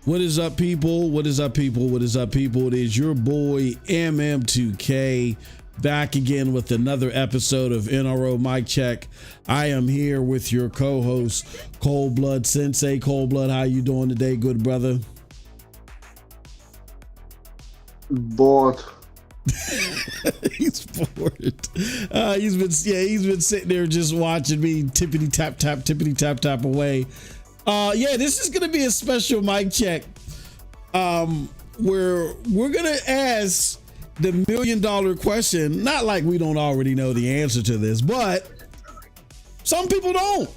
What is up, people? What is up, people? What is up, people? It is your boy MM2K back again with another episode of NRO Mic Check. I am here with your co-host, Cold Blood Sensei. Cold Blood, how you doing today, good brother? Bored. He's bored. He's been sitting there just watching me tippity tap away. This is gonna be a special mic check. Where we're gonna ask the $1 million question. Not like we don't already know the answer to this, but some people don't.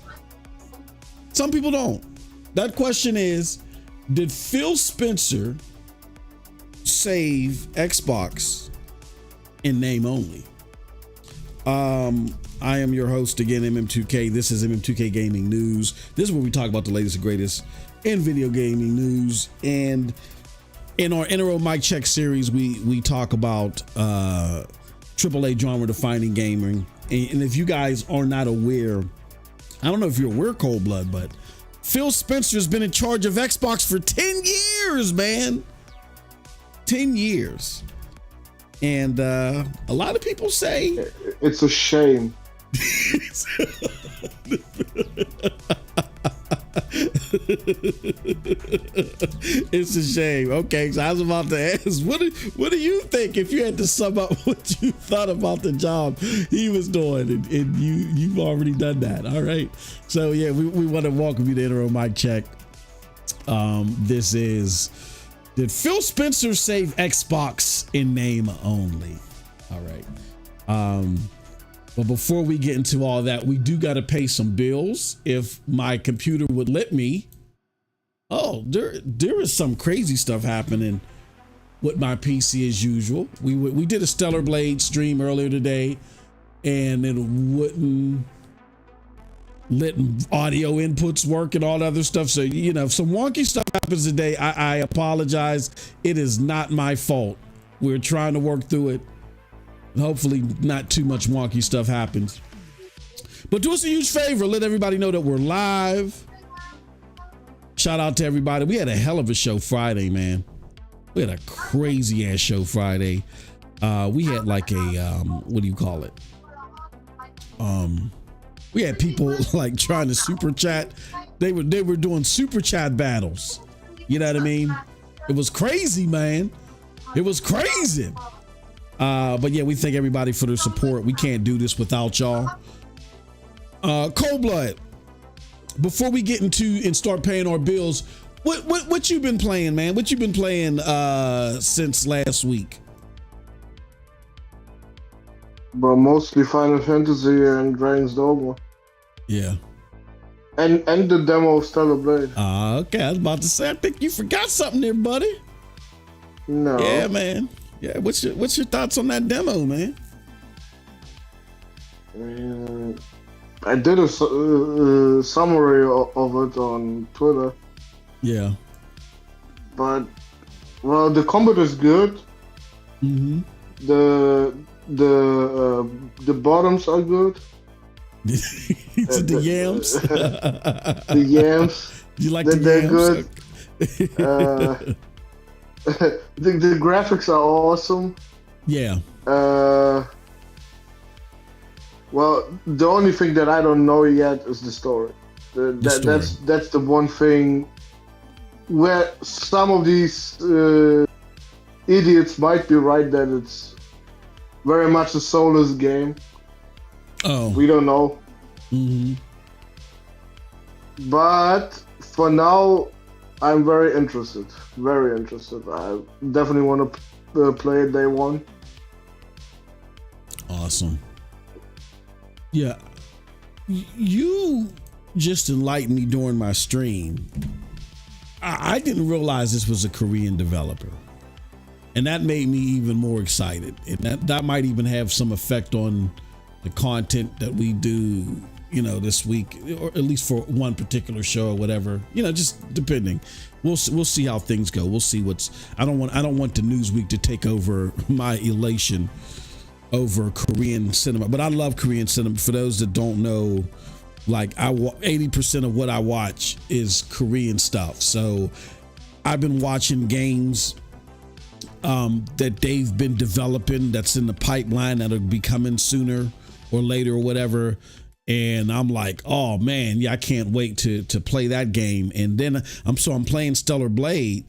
Some people don't. That question is: did Phil Spencer save Xbox in name only? I am your host again, MM2K. This is MM2K Gaming News. This is where we talk about the latest and greatest in video gaming news. And in our NRO Mic Check series, we talk about AAA genre defining gaming. And if you guys are not aware, I don't know if you're aware, Cold Blood, but Phil Spencer's been in charge of Xbox for 10 years, man. 10 years. And a lot of people say it's a shame. It's a shame. Okay, so I was about to ask, what do you think if you had to sum up what you thought about the job he was doing, and you've already done that. All right, so yeah, we want to welcome you to NRO Mic Check. This is: did Phil Spencer save Xbox in name only? All right. But before we get into all that, we do got to pay some bills. If my computer would let me. Oh, there is some crazy stuff happening with my PC as usual. We did a Stellar Blade stream earlier today, and it wouldn't let audio inputs work and all that other stuff. So, you know, if some wonky stuff happens today, I apologize. It is not my fault. We're trying to work through it. Hopefully not too much wonky stuff happens. But do us a huge favor. Let everybody know that we're live. Shout out to everybody. We had a hell of a show Friday, man. We had a crazy ass show Friday. We had like a, what do you call it? We had people like trying to super chat. They were doing super chat battles. You know what I mean? It was crazy, man. It was crazy. But yeah, we thank everybody for their support. We can't do this without y'all. Cold Blood, before we get into and start paying our bills, what you been playing, man? What you been playing since last week? But mostly Final Fantasy and Dragon's Dogma. Yeah. And the demo of Stellar Blade. Okay, I was about to say, I think you forgot something there, buddy. No. Yeah, man. Yeah, what's your thoughts on that demo, man? I did a summary of it on Twitter. Yeah. But well, the combat is good. Mm-hmm. The bottoms are good. The yams. The yams. You like they're yams? Good. The graphics are awesome. Yeah. Well, the only thing that I don't know yet is the story. That's the one thing where some of these idiots might be right that it's very much a soulless game. Oh, we don't know. Mm-hmm. But for now, I'm very interested. Very interested. I definitely want to play it day one. Awesome. Yeah. You just enlightened me during my stream. I didn't realize this was a Korean developer. And that made me even more excited. And that might even have some effect on the content that we do, this week, or at least for one particular show or whatever, just depending. We'll see how things go. We'll see I don't want the Newsweek to take over my elation over Korean cinema, but I love Korean cinema. For those that don't know, like 80% of what I watch is Korean stuff. So I've been watching games that they've been developing that's in the pipeline that'll be coming sooner or later or whatever. And I'm like, oh man, yeah, I can't wait to play that game. And then I'm playing Stellar Blade,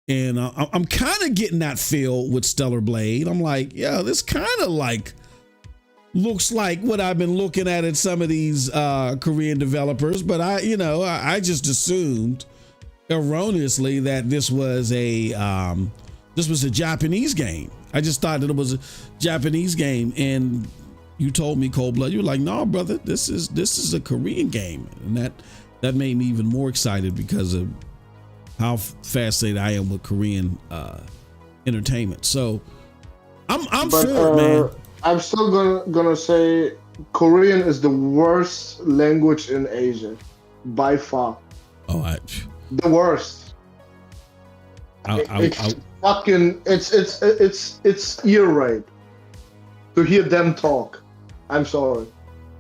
and I'm kind of getting that feel with Stellar Blade. I'm like, yeah, this kind of like looks like what I've been looking at some of these Korean developers. But I just assumed erroneously that this was a Japanese game. I just thought that it was a Japanese game, and you told me, Cold Blood, you were like, no, brother, this is a Korean game. And that made me even more excited because of how fascinated I am with Korean entertainment. So I'm for it, man. I'm still gonna say Korean is the worst language in Asia by far. Oh, the worst. It's ear rape to hear them talk. I'm sorry.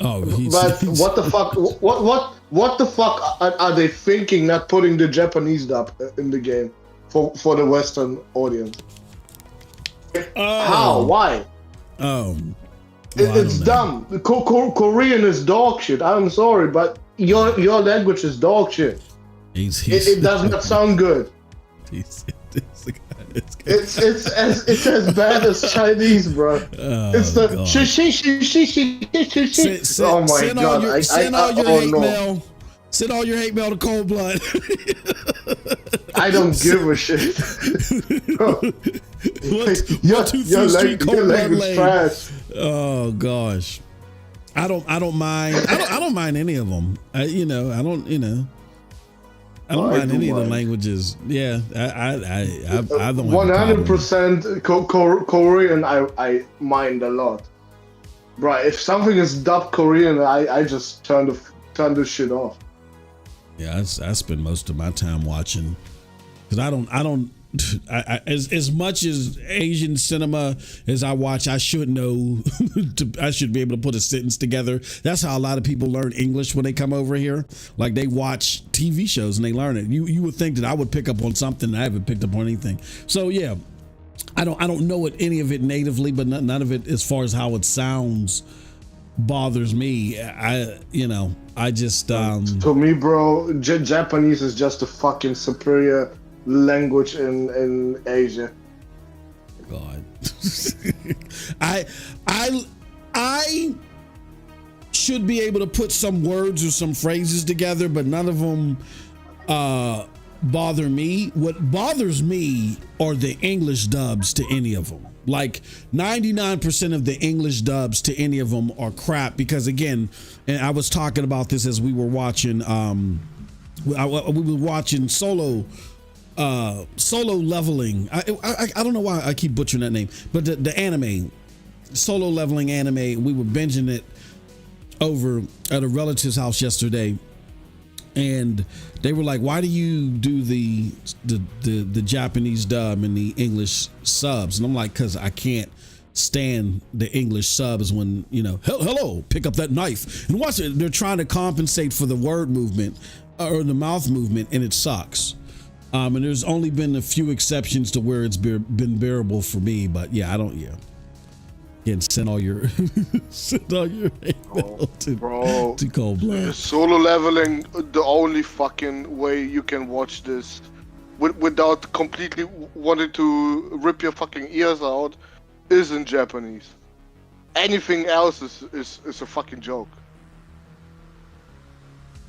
Oh, but what the fuck? What the fuck are they thinking? Not putting the Japanese dub in the game for the Western audience? How? Why? It's dumb. Korean is dog shit. I'm sorry, but your language is dog shit. It does not sound good. It's as bad as Chinese, bro. It's the oh my god! Send all your hate mail. Send all your hate mail to Cold Blood. I don't give a shit. Your language trash. Oh gosh, I don't mind. I don't mind any of them. I don't mind any of the languages. Yeah, I don't. 100% Korean. I mind a lot, bro. If something is dubbed Korean, I just turn the shit off. Yeah, I spend most of my time watching because as much as Asian cinema as I watch, I should know. I should be able to put a sentence together. That's how a lot of people learn English when they come over here. Like they watch TV shows and they learn it. You would think that I would pick up on something. I haven't picked up on anything. So yeah, I don't know any of it natively, but none of it as far as how it sounds bothers me. I just to me, bro, Japanese is just a fucking superior language in Asia. God. I should be able to put some words or some phrases together, but none of them bother me. What bothers me are the English dubs to any of them. Like 99% of the English dubs to any of them are crap because again, and I was talking about this as we were watching we were watching Solo Leveling. I don't know why I keep butchering that name, but the anime, Solo Leveling anime, we were binging it over at a relative's house yesterday, and they were like, "Why do you do the Japanese dub and the English subs?" And I'm like, "Cause I can't stand the English subs when hello, pick up that knife and watch it." They're trying to compensate for the word movement or the mouth movement, and it sucks. And there's only been a few exceptions to where it's been bearable for me, but yeah, I don't. Yeah, again, send all your hate mail to Cold Blood. Solo Leveling, the only fucking way you can watch this without completely wanting to rip your fucking ears out is in Japanese. anything else is a fucking joke.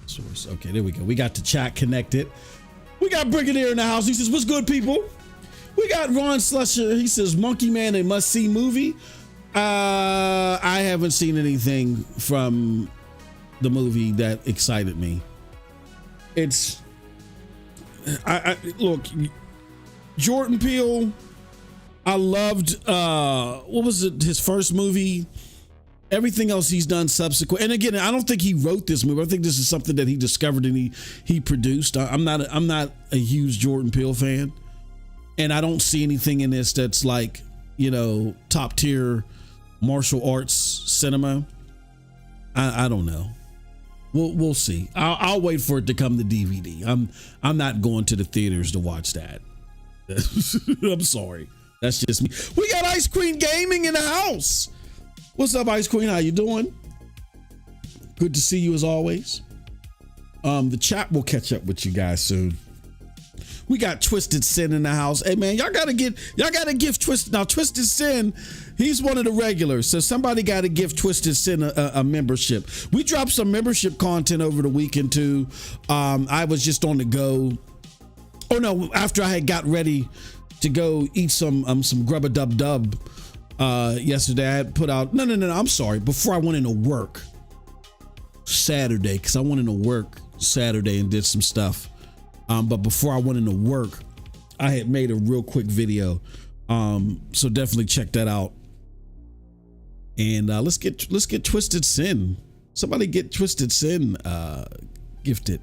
Source. Okay, there we go. We got the chat connected. We got Brigadier in the house. He says, "What's good, people?" We got Ron Slusher. He says, "Monkey Man, a must-see movie." I haven't seen anything from the movie that excited me. It's, I look, Jordan Peele. I loved, what was it? His first movie. Everything else he's done subsequent, and again, I don't think he wrote this movie. I think this is something that he discovered and he produced. I'm not a huge Jordan Peele fan, and I don't see anything in this that's like, you know, top tier martial arts cinema. I don't know. We'll see. I'll wait for it to come to DVD. I'm not going to the theaters to watch that. I'm sorry. That's just me. We got Ice Queen Gaming in the house. What's up, Ice Queen? How you doing? Good to see you as always. The chat will catch up with you guys soon. We got Twisted Sin in the house. Hey man, y'all gotta give Twisted. Now Twisted Sin, he's one of the regulars, so somebody gotta give Twisted Sin a membership. We dropped some membership content over the weekend too. I was just on the go. Oh no, after I had got ready to go eat some grubba dub dub. Yesterday I had put out, no, I'm sorry. Before I went into work Saturday, because I went into work Saturday and did some stuff. But before I went into work, I had made a real quick video. So definitely check that out. And let's get Twisted Sin. Somebody get Twisted Sin gifted.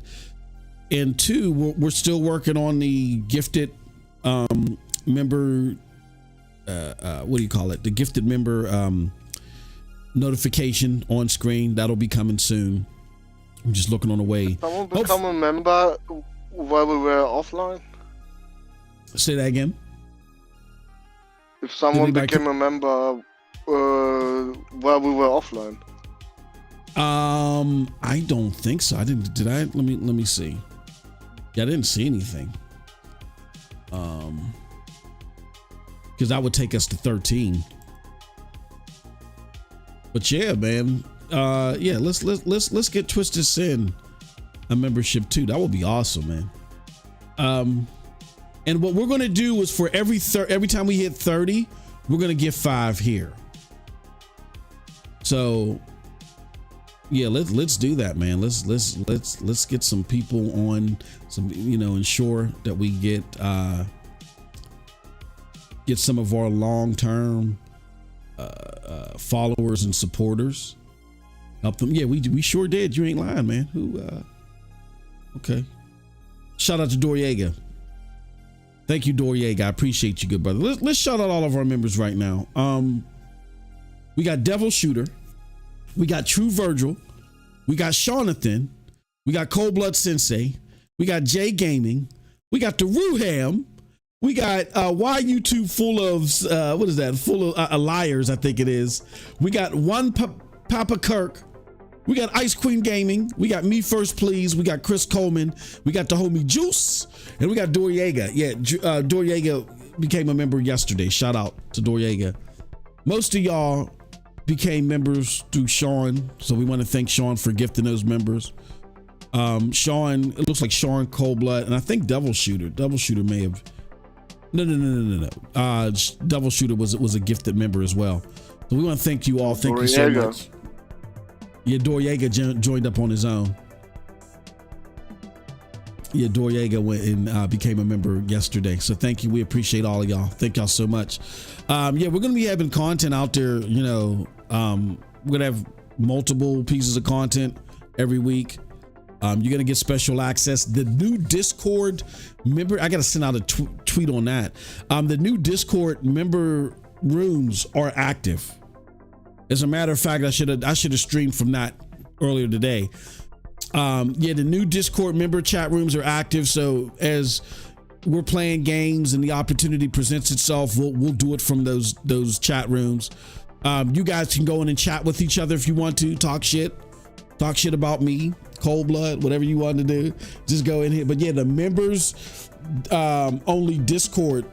And two, we're still working on the gifted member. What do you call it? The gifted member notification on screen. That'll be coming soon. I'm just looking on the way. Did someone become a member while we were offline? Say that again. If someone became a member while we were offline. I don't think so. I didn't. Did I? Let me see. Yeah, I didn't see anything. Because that would take us to 13. But yeah, man. Yeah, let's get Twisted Sin a membership too. That would be awesome, man. And what we're gonna do is for every time we hit 30, we're gonna give 5 here. So yeah, let's do that, man. Let's get some people on some, you know, ensure that we get some of our long-term followers and supporters. Help them. Yeah, we sure did. You ain't lying, man. Okay. Shout out to Doriega. Thank you, Doriega. I appreciate you, good brother. Let's shout out all of our members right now. We got Devil Shooter. We got True Virgil. We got Shawnathan. We got Cold Blood Sensei. We got J Gaming. We got the Ruham. We got Why YouTube full of what is that? Full of liars, I think it is. We got One Papa Kirk. We got Ice Queen Gaming. We got Me First Please. We got Chris Coleman. We got the homie Juice, and we got Doriega. Yeah, Doriega became a member yesterday. Shout out to Doriega. Most of y'all became members through Sean, so we want to thank Sean for gifting those members. Sean, it looks like Sean Coldblood, and I think Devil Shooter. Devil Shooter may have. No. Devil Shooter was a gifted member as well. So we want to thank you all. Thank you so much. Yeah, Doriega joined up on his own. Yeah, Doriega went and became a member yesterday. So thank you. We appreciate all of y'all. Thank y'all so much. Yeah, we're going to be having content out there. You know, we're going to have multiple pieces of content every week. You're going to get special access. The new Discord member, I got to send out a tweet on that. The new Discord member rooms are active. As a matter of fact, I should have streamed from that earlier today. Yeah, the new Discord member chat rooms are active. So as we're playing games and the opportunity presents itself, we'll do it from those chat rooms. You guys can go in and chat with each other if you want to, talk shit about me, Cold Blood, whatever you want to do. Just go in here. But yeah, the members only Discord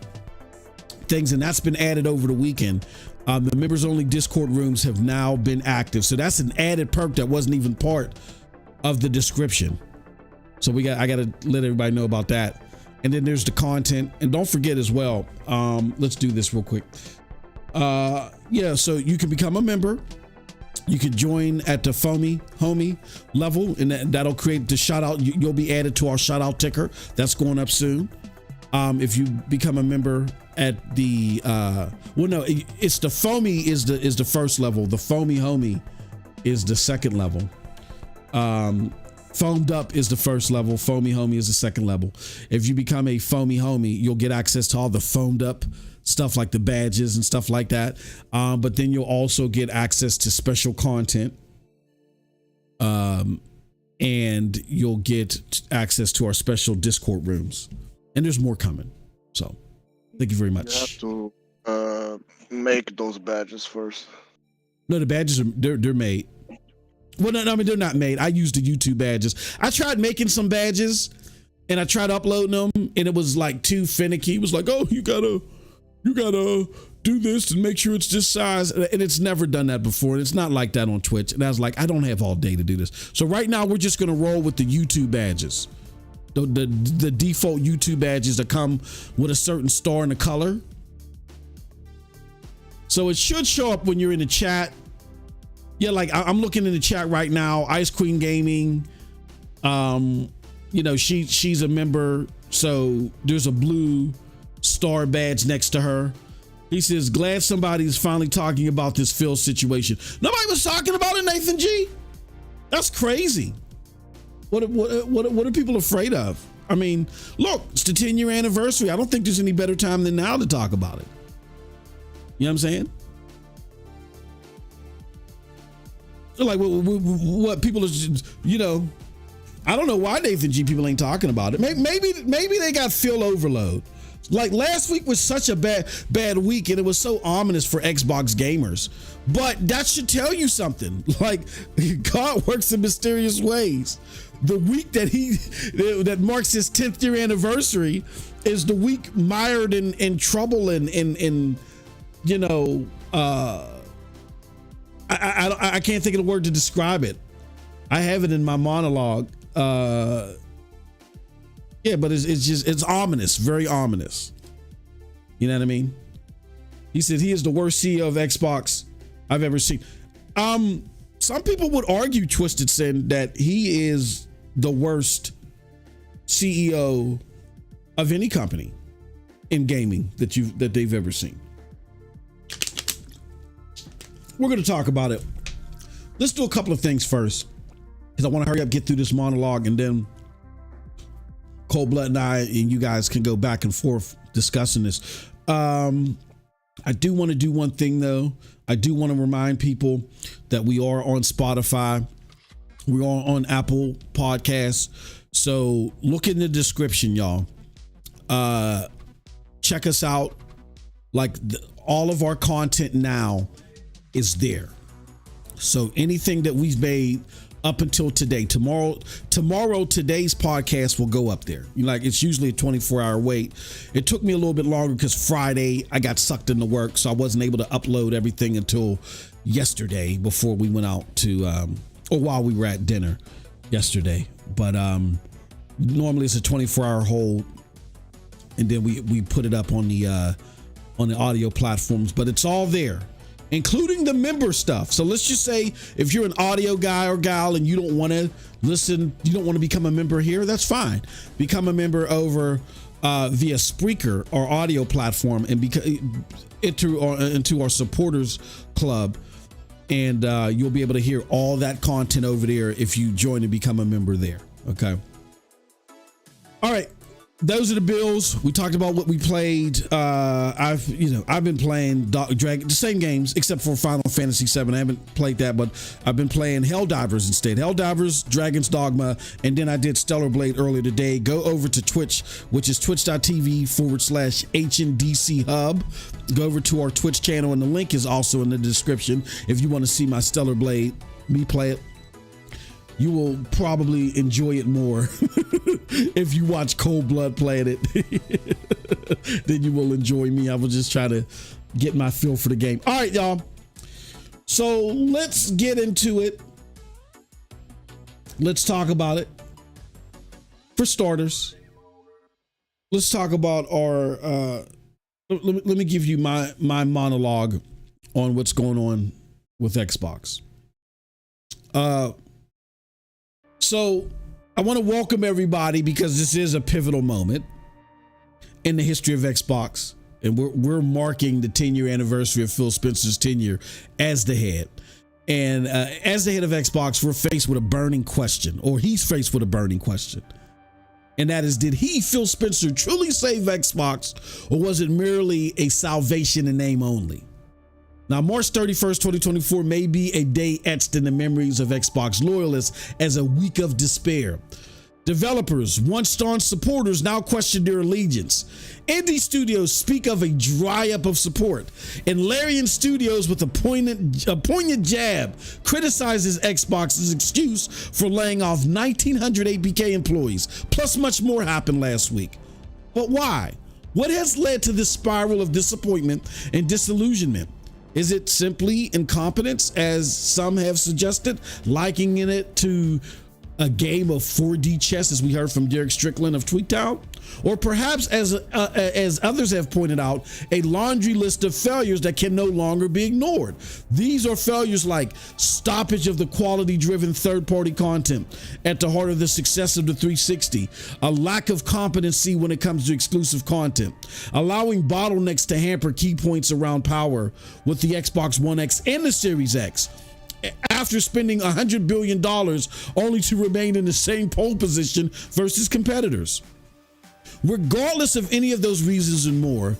things, and that's been added over the weekend. The members only Discord rooms have now been active. So that's an added perk that wasn't even part of the description. So I got to let everybody know about that. And then there's the content. And don't forget as well, let's do this real quick. Yeah, so you can become a member. You can join at the homie level, and that'll create the shout out. You'll be added to our shout out ticker. That's going up soon. If you become a member at the it's the foamy is the first level. The foamy homie is the second level. Foamed up is the first level. Foamy homie is the second level. If you become a foamy homie, you'll get access to all the foamed up stuff like the badges and stuff like that. But then you'll also get access to special content. And you'll get access to our special Discord rooms. And there's more coming. So thank you very much. You have to make those badges first. No, the badges they're made. Well, no, I mean, they're not made. I used the YouTube badges. I tried making some badges and I tried uploading them and it was like too finicky. It was like, oh, you gotta do this and make sure it's this size. And it's never done that before. And it's not like that on Twitch. And I was like, I don't have all day to do this. So right now we're just going to roll with the YouTube badges. The default YouTube badges that come with a certain star and a color. So it should show up when you're in the chat. Yeah, like I'm looking in the chat right now. Ice Queen Gaming, she's a member, so there's a blue star badge next to her. He says, glad somebody's finally talking about this Phil situation. Nobody was talking about it, Nathan G. That's crazy. What are people afraid of? I mean, look, it's the 10-year anniversary. I don't think there's any better time than now to talk about it. You know what I'm saying? So like what people are, I don't know why Nathan G people ain't talking about it. Maybe they got Phil overload. Like last week was such a bad week and it was so ominous for Xbox gamers. But that should tell you something. Like God works in mysterious ways. The week that marks his 10th year anniversary is the week mired in trouble and I can't think of the word to describe it. I have it in my monologue. But it's ominous, very ominous. You know what I mean? He said he is the worst CEO of Xbox I've ever seen. Some people would argue, Twisted Sin, that he is the worst CEO of any company in gaming that they've ever seen. We're going to talk about it. Let's do a couple of things first, because I want to hurry up, get through this monologue, and then Cold Blood and I and you guys can go back and forth discussing this. I do want to do one thing though. I do want to remind people that we are on Spotify. We are on Apple Podcasts. So look in the description, y'all. Check us out. Like all of our content now is there. So anything that we've made up until today, tomorrow, today's podcast will go up there. Like it's usually a 24-hour wait. It took me a little bit longer because Friday I got sucked into work, so I wasn't able to upload everything until yesterday before we went out to, or while we were at dinner yesterday. But normally it's a 24-hour hold, and then we put it up on the audio platforms. But it's all there, including the member stuff. So let's just say if you're an audio guy or gal and you don't want to listen, you don't want to become a member here, that's fine. Become a member over via Spreaker, our audio platform, and into our supporters club. And you'll be able to hear all that content over there if you join and become a member there. Okay. All right. Those are the bills. We talked about what we played. I've been playing the same games except for Final Fantasy VII. I haven't played that, but I've been playing Helldivers instead. Helldivers, Dragon's Dogma, and then I did Stellar Blade earlier today. Go over to Twitch, which is twitch.tv/HNDC Hub. Go over to our Twitch channel, and the link is also in the description if you want to see my Stellar Blade, me play it. You will probably enjoy it more if you watch Cold Blood playing it than you will enjoy me. I will just try to get my feel for the game. All right, y'all. So let's get into it. Let's talk about it. For starters, let's talk about our. Let me give you my monologue on what's going on with Xbox. So I want to welcome everybody because this is a pivotal moment in the history of Xbox, and we're marking the 10-year anniversary of Phil Spencer's tenure as the head. And as the head of Xbox, we're faced with a burning question, or he's faced with a burning question. And that is, did he, Phil Spencer, truly save Xbox, or was it merely a salvation in name only? Now, March 31st, 2024 may be a day etched in the memories of Xbox loyalists as a week of despair. Developers, once staunch supporters, now question their allegiance. Indie studios speak of a dry up of support. And Larian Studios, with a poignant jab, criticizes Xbox's excuse for laying off 1,900 APK employees. Plus, much more happened last week. But why? What has led to this spiral of disappointment and disillusionment? Is it simply incompetence, as some have suggested, likening it to a game of 4D chess, as we heard from Derek Strickland of TweetTown? Or perhaps, as others have pointed out, a laundry list of failures that can no longer be ignored. These are failures like stoppage of the quality-driven third-party content at the heart of the success of the 360, a lack of competency when it comes to exclusive content, allowing bottlenecks to hamper key points around power with the Xbox One X and the Series X, after spending $100 billion only to remain in the same pole position versus competitors. Regardless of any of those reasons and more,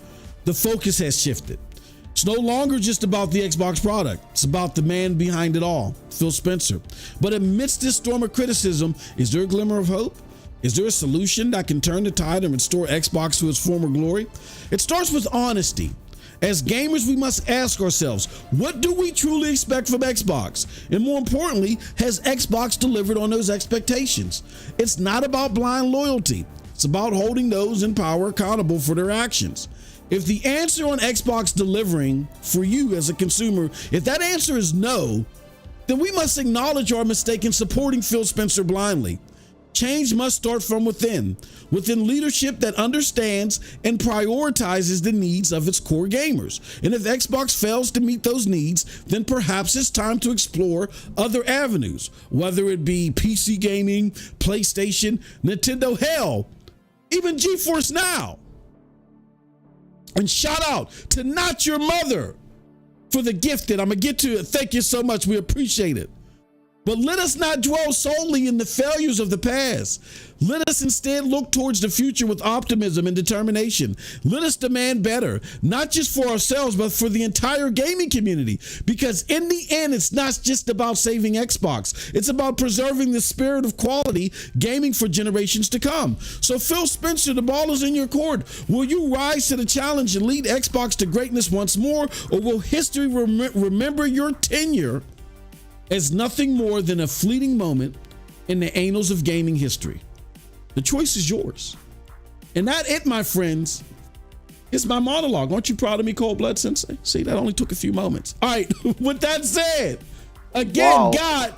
the focus has shifted. It's no longer just about the Xbox product. It's about the man behind it all, Phil Spencer. But amidst this storm of criticism, is there a glimmer of hope? Is there a solution that can turn the tide and restore Xbox to its former glory? It starts with honesty. As gamers, we must ask ourselves, what do we truly expect from Xbox? And more importantly, has Xbox delivered on those expectations? It's not about blind loyalty. It's about holding those in power accountable for their actions. If the answer on Xbox delivering for you as a consumer, if that answer is no, then we must acknowledge our mistake in supporting Phil Spencer blindly. Change must start from within leadership that understands and prioritizes the needs of its core gamers. And if Xbox fails to meet those needs, then perhaps it's time to explore other avenues, whether it be PC gaming, PlayStation, Nintendo, hell, even GeForce Now. And shout out to Not Your Mother for the gifted. I'm going to get to it. Thank you so much. We appreciate it. But let us not dwell solely in the failures of the past. Let us instead look towards the future with optimism and determination. Let us demand better, not just for ourselves, but for the entire gaming community. Because in the end, it's not just about saving Xbox. It's about preserving the spirit of quality gaming for generations to come. So Phil Spencer, the ball is in your court. Will you rise to the challenge and lead Xbox to greatness once more? Or will history remember your tenure as nothing more than a fleeting moment in the annals of gaming history? The choice is yours. And that it, my friends, is my monologue. Aren't you proud of me, Cold Blood Sensei? See, that only took a few moments. All right, with that said, again, wow. God,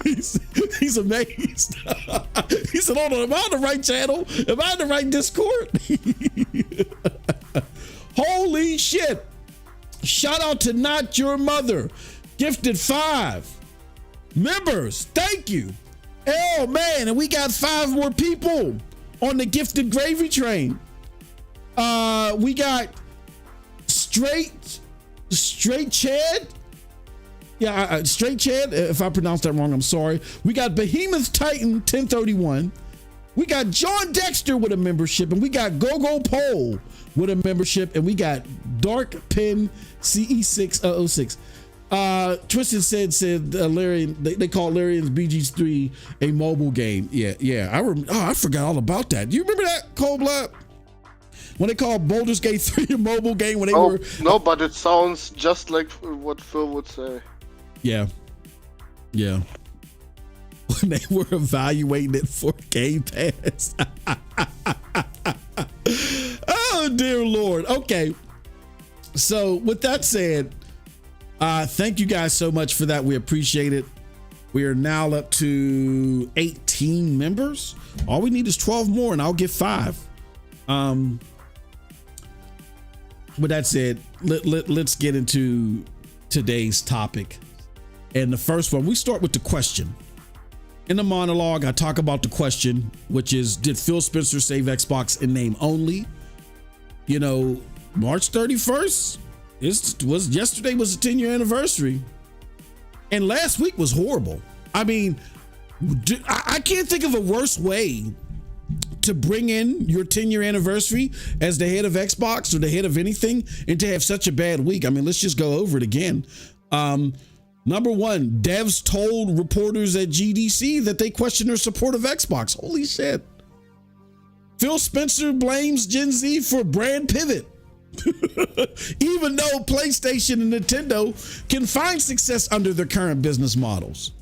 he's amazed. He said, hold on, am I on the right channel? Am I on the right Discord? Holy shit. Shout out to Not Your Mother. Gifted 5 members. Thank you. Oh man, and we got 5 more people on the gifted gravy train. We got straight Chad. Yeah, straight Chad. If I pronounced that wrong, I'm sorry. We got Behemoth Titan 1031. We got John Dexter with a membership, and we got Gogo Pole with a membership, and we got Dark Pen CE606. Twisted said Larian, they call Larian's BG3 a mobile game. Yeah. I forgot all about that. Do you remember that, Cold Blood? When they called Baldur's Gate 3 a mobile game when they were... No, but it sounds just like what Phil would say. Yeah. When they were evaluating it for Game Pass. Oh, dear Lord. Okay. So with that said, thank you guys so much for that. We appreciate it. We are now up to 18 members. All we need is 12 more, and I'll get 5. With that said, let's get into today's topic. And the first one, we start with the question. In the monologue, I talk about the question, which is, did Phil Spencer save Xbox in name only? You know, March 31st yesterday was the 10-year anniversary. And last week was horrible. I mean, I can't think of a worse way to bring in your 10-year anniversary as the head of Xbox or the head of anything and to have such a bad week. I mean, let's just go over it again. Number one, devs told reporters at GDC that they questioned their support of Xbox. Holy shit. Phil Spencer blames Gen Z for brand pivot. Even though PlayStation and Nintendo can find success under their current business models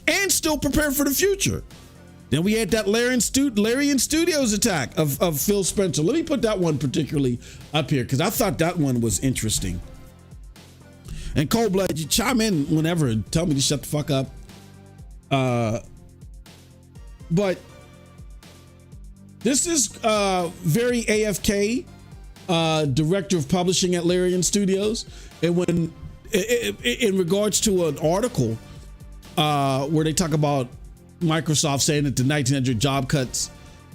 and still prepare for the future. Then we had that Larian Studios attack of Phil Spencer. Let me put that one particularly up here because I thought that one was interesting. And Cold Blood, you chime in whenever and tell me to shut the fuck up. But this is very AFK, director of publishing at Larian Studios. And when in regards to an article where they talk about Microsoft saying that the 1,900 job cuts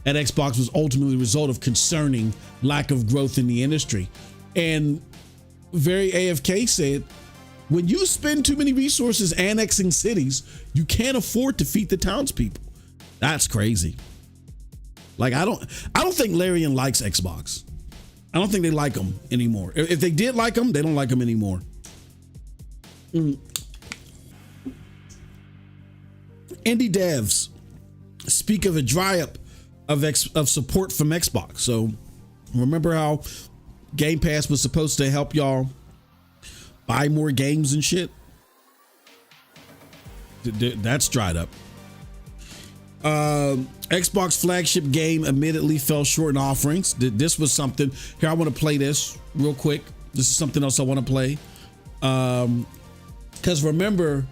at Xbox was ultimately a result of concerning lack of growth in the industry. And very AFK said, when you spend too many resources annexing cities, you can't afford to feed the townspeople. That's crazy. Like, I don't think Larian likes Xbox. I don't think they like them anymore. If they did like them, they don't like them anymore. Indie devs speak of a dry up of support from Xbox. So remember how Game Pass was supposed to help y'all buy more games and shit? That's dried up. Xbox flagship game admittedly fell short in offerings. This was something. Here, I want to play this real quick. This is something else I want to play. Because remember,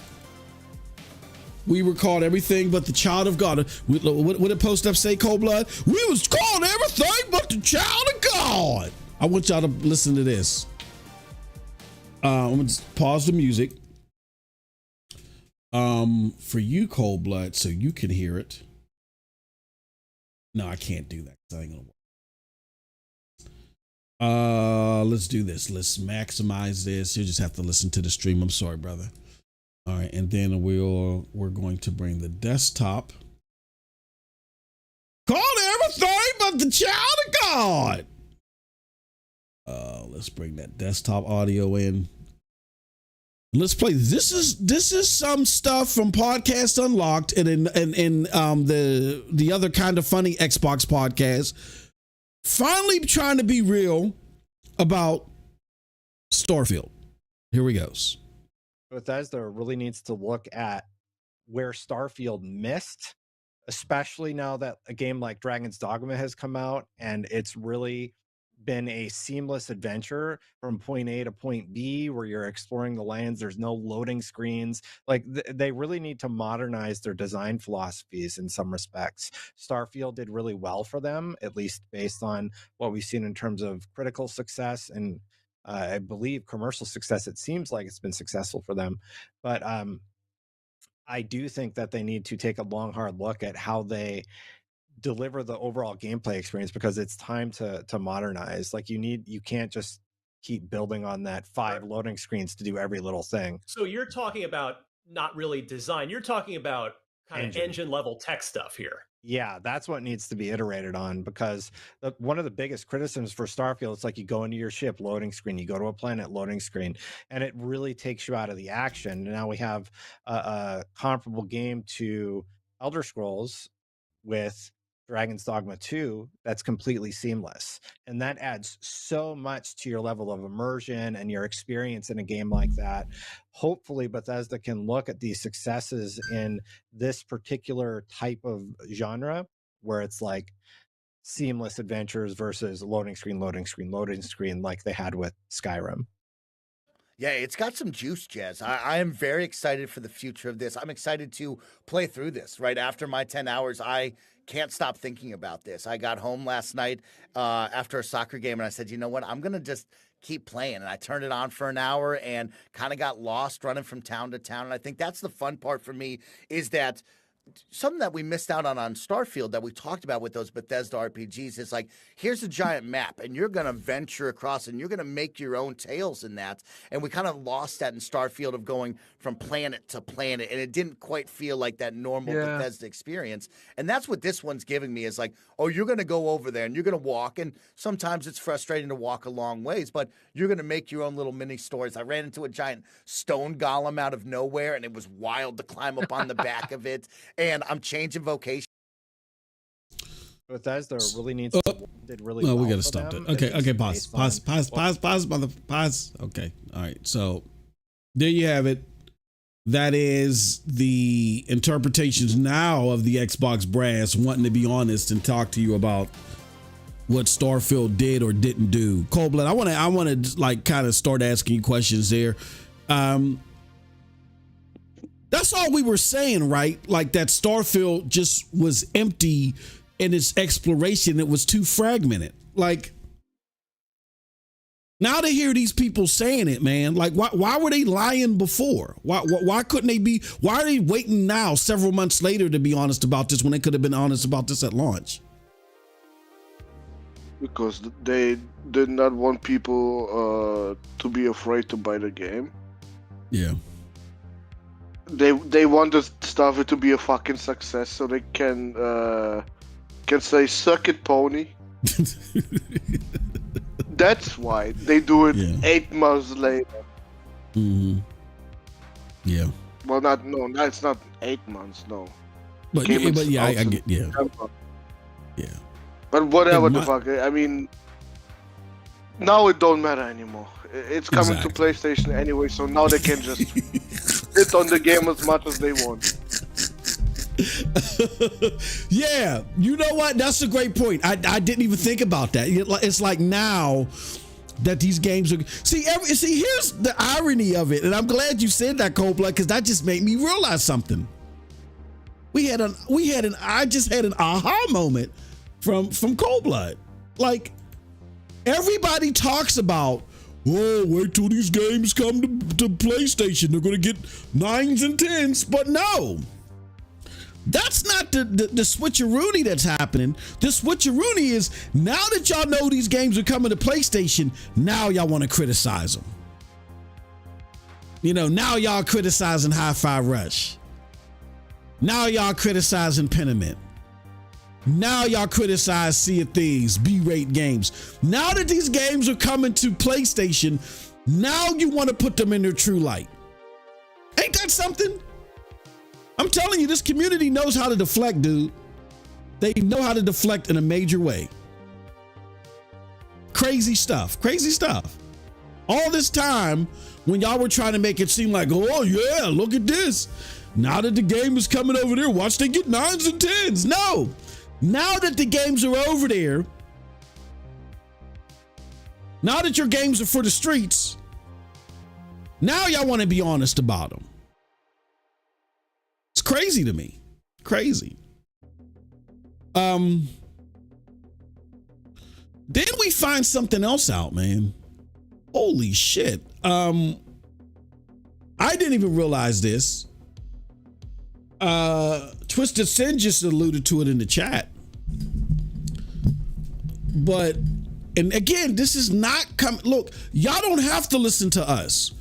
we were called everything but the child of God. What did Post Up say, Cold Blood? We was called everything but the child of God. I want y'all to listen to this. I'm going to pause the music. For you, Cold Blood, so you can hear it. No, I can't do that. That ain't gonna work. Let's do this. Let's maximize this. You just have to listen to the stream. I'm sorry, brother. All right, and then we're going to bring the desktop. Called everything but the child of God. Let's bring that desktop audio in. Let's play. This is some stuff from Podcast Unlocked and in the other kind of funny Xbox podcast. Finally trying to be real about Starfield. Here we goes. Bethesda really needs to look at where Starfield missed, especially now that a game like Dragon's Dogma has come out and it's really been a seamless adventure from point A to point B where you're exploring the lands. There's no loading screens. Like they really need to modernize their design philosophies in some respects. Starfield did really well for them, at least based on what we've seen in terms of critical success and I believe commercial success. It seems like it's been successful for them, but I do think that they need to take a long, hard look at how they deliver the overall gameplay experience because it's time to modernize. Like you can't just keep building on that 5 loading screens to do every little thing. So you're talking about not really design. You're talking about kind of engine level tech stuff here. Yeah, that's what needs to be iterated on because one of the biggest criticisms for Starfield, it's like you go into your ship, loading screen, you go to a planet, loading screen, and it really takes you out of the action. Now we have a comparable game to Elder Scrolls with Dragon's Dogma 2 that's completely seamless. And that adds so much to your level of immersion and your experience in a game like that. Hopefully Bethesda can look at these successes in this particular type of genre where it's like seamless adventures versus loading screen like they had with Skyrim. Yeah, it's got some juice, Jez. I am very excited for the future of this. I'm excited to play through this. Right after my 10 hours, I can't stop thinking about this. I got home last night after a soccer game, and I said, you know what? I'm going to just keep playing. And I turned it on for an hour and kind of got lost running from town to town. And I think that's the fun part for me, is that something that we missed out on Starfield that we talked about with those Bethesda RPGs is like, here's a giant map and you're going to venture across and you're going to make your own tales in that. And we kind of lost that in Starfield of going from planet to planet, and it didn't quite feel like that normal Bethesda experience. And that's what this one's giving me, is like, oh, you're going to go over there and you're going to walk, and sometimes it's frustrating to walk a long ways, but you're going to make your own little mini stories. I ran into a giant stone golem out of nowhere, and it was wild to climb up on the back of it. And I'm changing vocation. Bethesda really needs to did really well. We got to for stop them. that. Okay, pause. Okay, all right. So there you have it. That is the interpretations now of the Xbox brass wanting to be honest and talk to you about what Starfield did or didn't do. Coldblood, I want to like kind of start asking you questions there. That's all we were saying, right? Like that Starfield just was empty in its exploration. It was too fragmented. Like, now to hear these people saying it, man, like why were they lying before? Why couldn't they be? Why are they waiting now, several months later, to be honest about this when they could have been honest about this at launch? Because they did not want people to be afraid to buy the game. Yeah. They wanted Starfield to be a fucking success, so they can say "suck it, pony." That's why they do it 8 months later. Mm-hmm. Yeah. Well, it's not 8 months, no. But I get, yeah. But whatever the fuck. I mean, now it don't matter anymore. It's coming to PlayStation anyway, so now they can just hit on the game as much as they want. Yeah, you know what? That's a great point. I didn't even think about that. It's like now that these games are see. Here's the irony of it, and I'm glad you said that, Coldblood, because that just made me realize something. I just had an aha moment from Coldblood. Like, everybody talks about, oh, wait till these games come to PlayStation. They're going to get 9s and 10s, but no. That's not the switcheroony that's happening. The switcheroony is, now that y'all know these games are coming to PlayStation, now y'all want to criticize them. You know, now y'all criticizing Hi-Fi Rush. Now y'all criticizing Pentiment. Now y'all criticize Sea of Thieves, B-rate games. Now that these games are coming to PlayStation, now you want to put them in their true light. Ain't that something? I'm telling you, this community knows how to deflect, dude. They know how to deflect in a major way. Crazy stuff. All this time, when y'all were trying to make it seem like, oh yeah, look at this. Now that the game is coming over there, watch they get 9s and 10s. No. Now that the games are over there, now that your games are for the streets, now y'all want to be honest about them. It's crazy to me. Crazy. Then we find something else out, man. Holy shit. I didn't even realize this. Twisted Sin just alluded to it in the chat. But, and again, this is not coming. Look, y'all don't have to listen to us.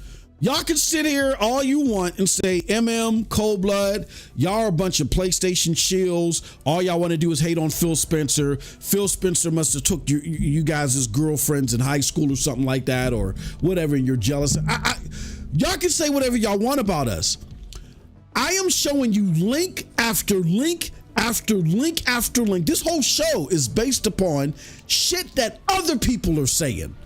Y'all can sit here all you want and say, Coldblood, y'all are a bunch of PlayStation shills. All y'all want to do is hate on Phil Spencer. Phil Spencer must have took you guys as girlfriends in high school or something like that, or whatever, and you're jealous. Y'all can say whatever y'all want about us. I am showing you link after link after link after link. This whole show is based upon shit that other people are saying.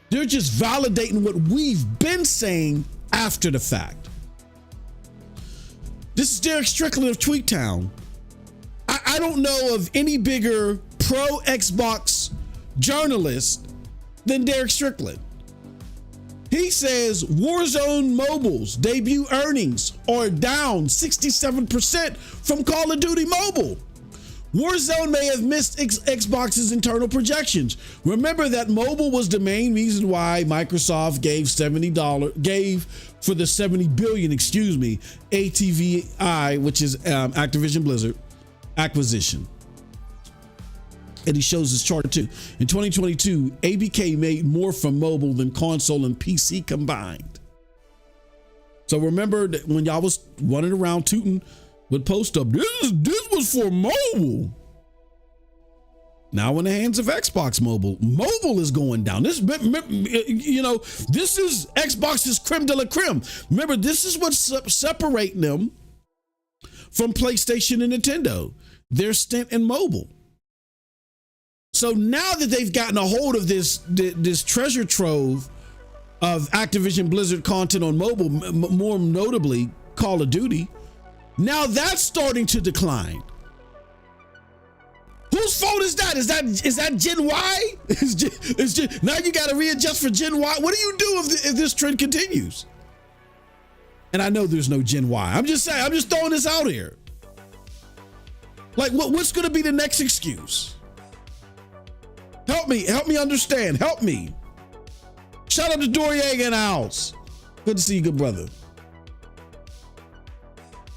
They're just validating what we've been saying after the fact. This is Derek Strickland of Tweaktown. I don't know of any bigger pro Xbox journalist than Derek Strickland. He says Warzone Mobile's debut earnings are down 67% from Call of Duty Mobile. Warzone may have missed Xbox's internal projections. Remember that mobile was the main reason why Microsoft gave for the $70 billion, ATVI, which is Activision Blizzard acquisition. And he shows this chart too. In 2022, ABK made more from mobile than console and PC combined. So remember that when y'all was running around tooting with post up, this was for mobile. Now in the hands of Xbox mobile is going down. This is Xbox's creme de la creme. Remember, this is what's separating them from PlayStation and Nintendo. Their stint in mobile. So now that they've gotten a hold of this treasure trove of Activision Blizzard content on mobile, more notably Call of Duty, now that's starting to decline. Whose fault is that? Is that Gen Y? Now you got to readjust for Gen Y. What do you do if this trend continues? And I know there's no Gen Y. I'm just saying. I'm just throwing this out here. Like, what's going to be the next excuse? Help me understand. Help me. Shout out to Dorian in the house. Good to see you, good brother.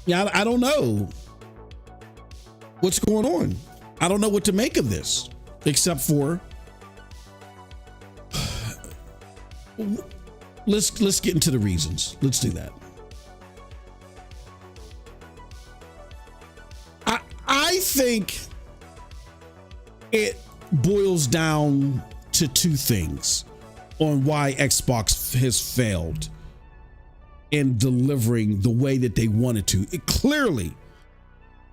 Yeah, I don't know what's going on. I don't know what to make of this, except for let's get into the reasons. Let's do that. I think it boils down to two things on why Xbox has failed in delivering the way that they wanted to. It clearly,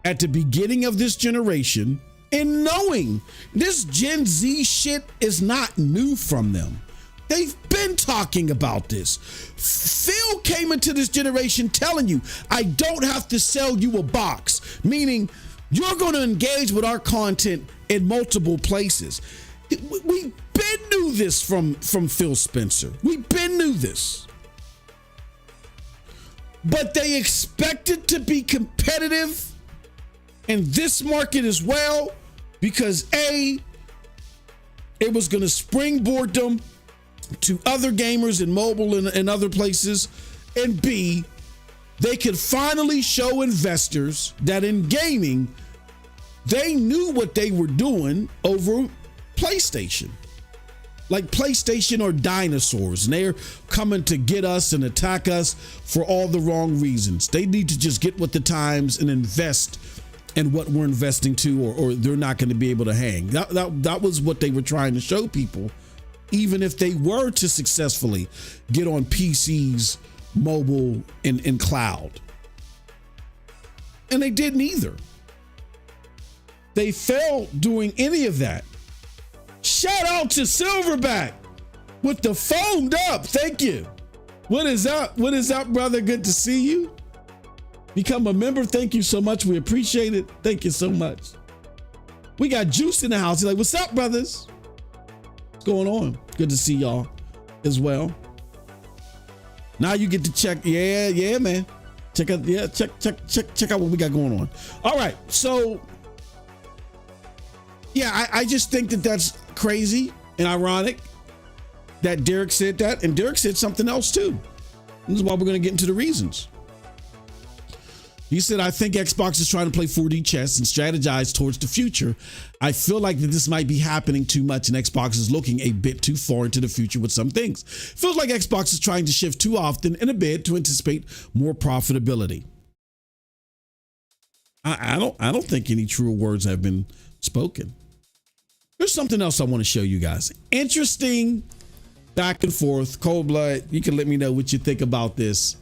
at the beginning of this generation, and knowing this Gen Z shit is not new from them. They've been talking about this. Phil came into this generation telling you, I don't have to sell you a box, meaning you're going to engage with our content in multiple places. We've been knew this from Phil Spencer. We've been knew this. But they expected to be competitive in this market as well, because A, it was going to springboard them to other gamers in mobile and other places, and B, they could finally show investors that in gaming, they knew what they were doing over PlayStation. Like PlayStation are dinosaurs, and they're coming to get us and attack us for all the wrong reasons. They need to just get with the times and invest in what we're investing to, or they're not going to be able to hang. That was what they were trying to show people, even if they were to successfully get on PCs, mobile, and cloud. And they didn't either. They failed doing any of that. Shout out to Silverback with the phoned up. Thank you. What is up? What is up, brother? Good to see you. Become a member. Thank you so much. We appreciate it. Thank you so much. We got Juice in the house. He's like, what's up, brothers? What's going on? Good to see y'all as well. Now you get to check. Yeah, man. Check out what we got going on. All right. So, yeah, I just think that that's crazy and ironic that Derek said that. And Derek said something else too. This is why we're going to get into the reasons. He said, I think Xbox is trying to play 4D chess and strategize towards the future. I feel like that this might be happening too much, and Xbox is looking a bit too far into the future with some things. Feels like Xbox is trying to shift too often in a bid to anticipate more profitability. I don't think any truer words have been spoken. There's something else I want to show you guys. Interesting back and forth. Cold Blood, you can let me know what you think about this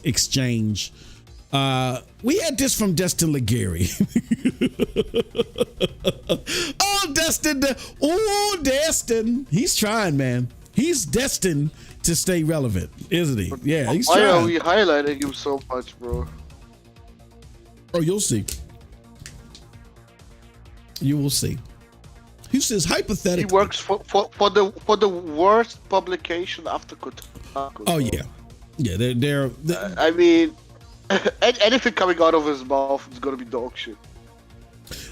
exchange. We had this from Destin Legary. Destin. He's trying, man. He's destined to stay relevant, isn't he? Yeah, he's trying. Why are we highlighting him so much, bro? Oh, you'll see. You will see. He says hypothetically. He works for the worst publication after Kotaku. Oh yeah, they're I mean, anything coming out of his mouth is gonna be dog shit.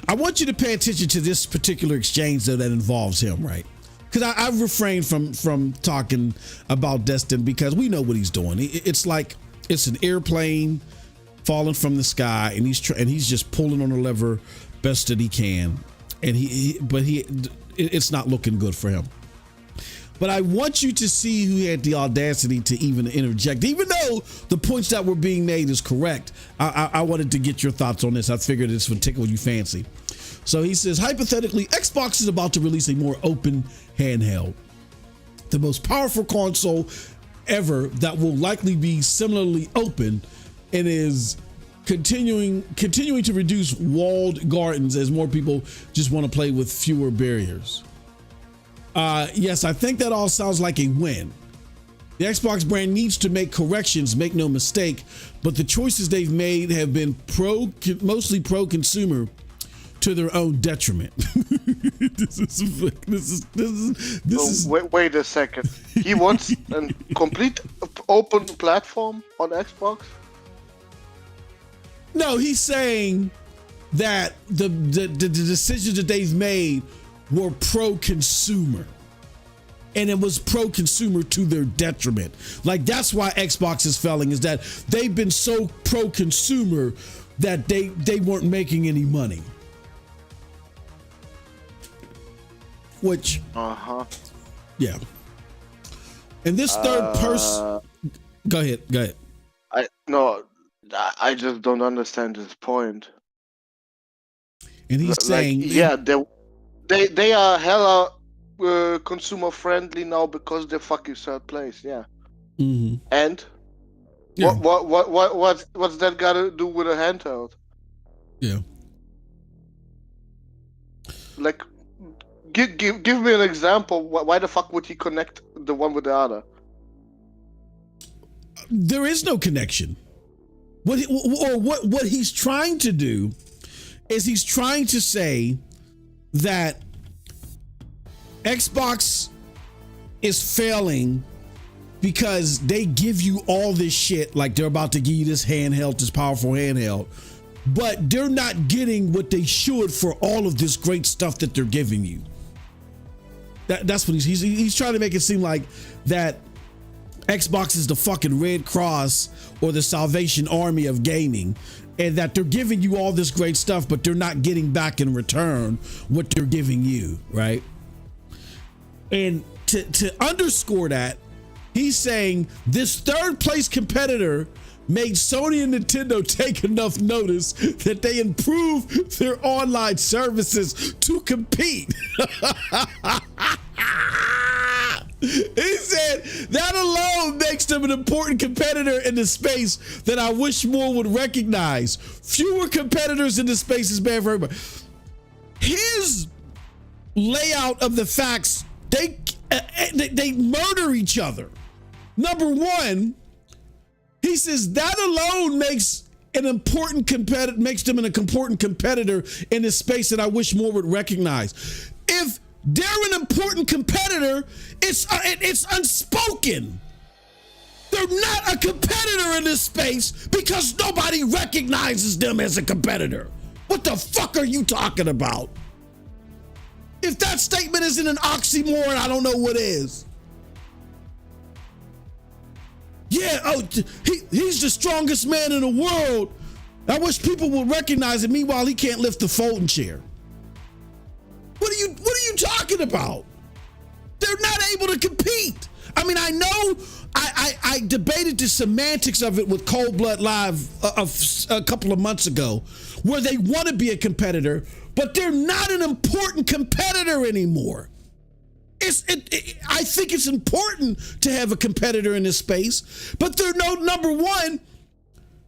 I want you to pay attention to this particular exchange though that involves him, right? Because I've refrained from talking about Destin because we know what he's doing. It's like it's an airplane falling from the sky, and he's just pulling on the lever best that he can, and it's not looking good for him. But I want you to see who had the audacity to even interject, even though the points that were being made is correct. I wanted to get your thoughts on this. I figured this would tickle you fancy. So he says, hypothetically, Xbox is about to release a more open handheld, the most powerful console ever that will likely be similarly open, and is continuing to reduce walled gardens as more people just want to play with fewer barriers. Yes, I think that all sounds like a win. The Xbox brand needs to make corrections, make no mistake, but the choices they've made have been mostly pro-consumer to their own detriment. Wait a second. He wants a complete open platform on Xbox? No, he's saying that the decisions that they've made were pro-consumer, and it was pro-consumer to their detriment. Like, that's why Xbox is failing, is that they've been so pro-consumer that they weren't making any money. Which, yeah. And this third person, go ahead. I just don't understand his point. And he's saying, yeah, they are hella consumer friendly now because they're fucking third place. Yeah. Mm-hmm. And yeah. what's that got to do with a handheld? Yeah. Like, give me an example. Why the fuck would he connect the one with the other? There is no connection. What he's trying to do is he's trying to say that Xbox is failing because they give you all this shit, like they're about to give you this handheld, this powerful handheld, but they're not getting what they should for all of this great stuff that they're giving you. That's what he's trying to make it seem like that Xbox is the fucking Red Cross or the Salvation Army of gaming, and that they're giving you all this great stuff, but they're not getting back in return what they're giving you, right? And to underscore that, he's saying this third place competitor made Sony and Nintendo take enough notice that they improved their online services to compete. He said that alone makes them an important competitor in the space that I wish more would recognize. Fewer competitors in the space is bad for everybody. His layout of the facts, they murder each other. Number one, he says that alone makes an important competitor, makes them an important competitor in this space that I wish more would recognize. If they're an important competitor, it's unspoken. They're not a competitor in this space because nobody recognizes them as a competitor. What the fuck are you talking about? If that statement isn't an oxymoron, I don't know what is. Yeah, he's the strongest man in the world. I wish people would recognize it. Meanwhile, he can't lift the folding chair. What are you talking about? They're not able to compete. I mean, I know I debated the semantics of it with Cold Blood Live a couple of months ago, where they want to be a competitor, but they're not an important competitor anymore. I think it's important to have a competitor in this space, but they're number one,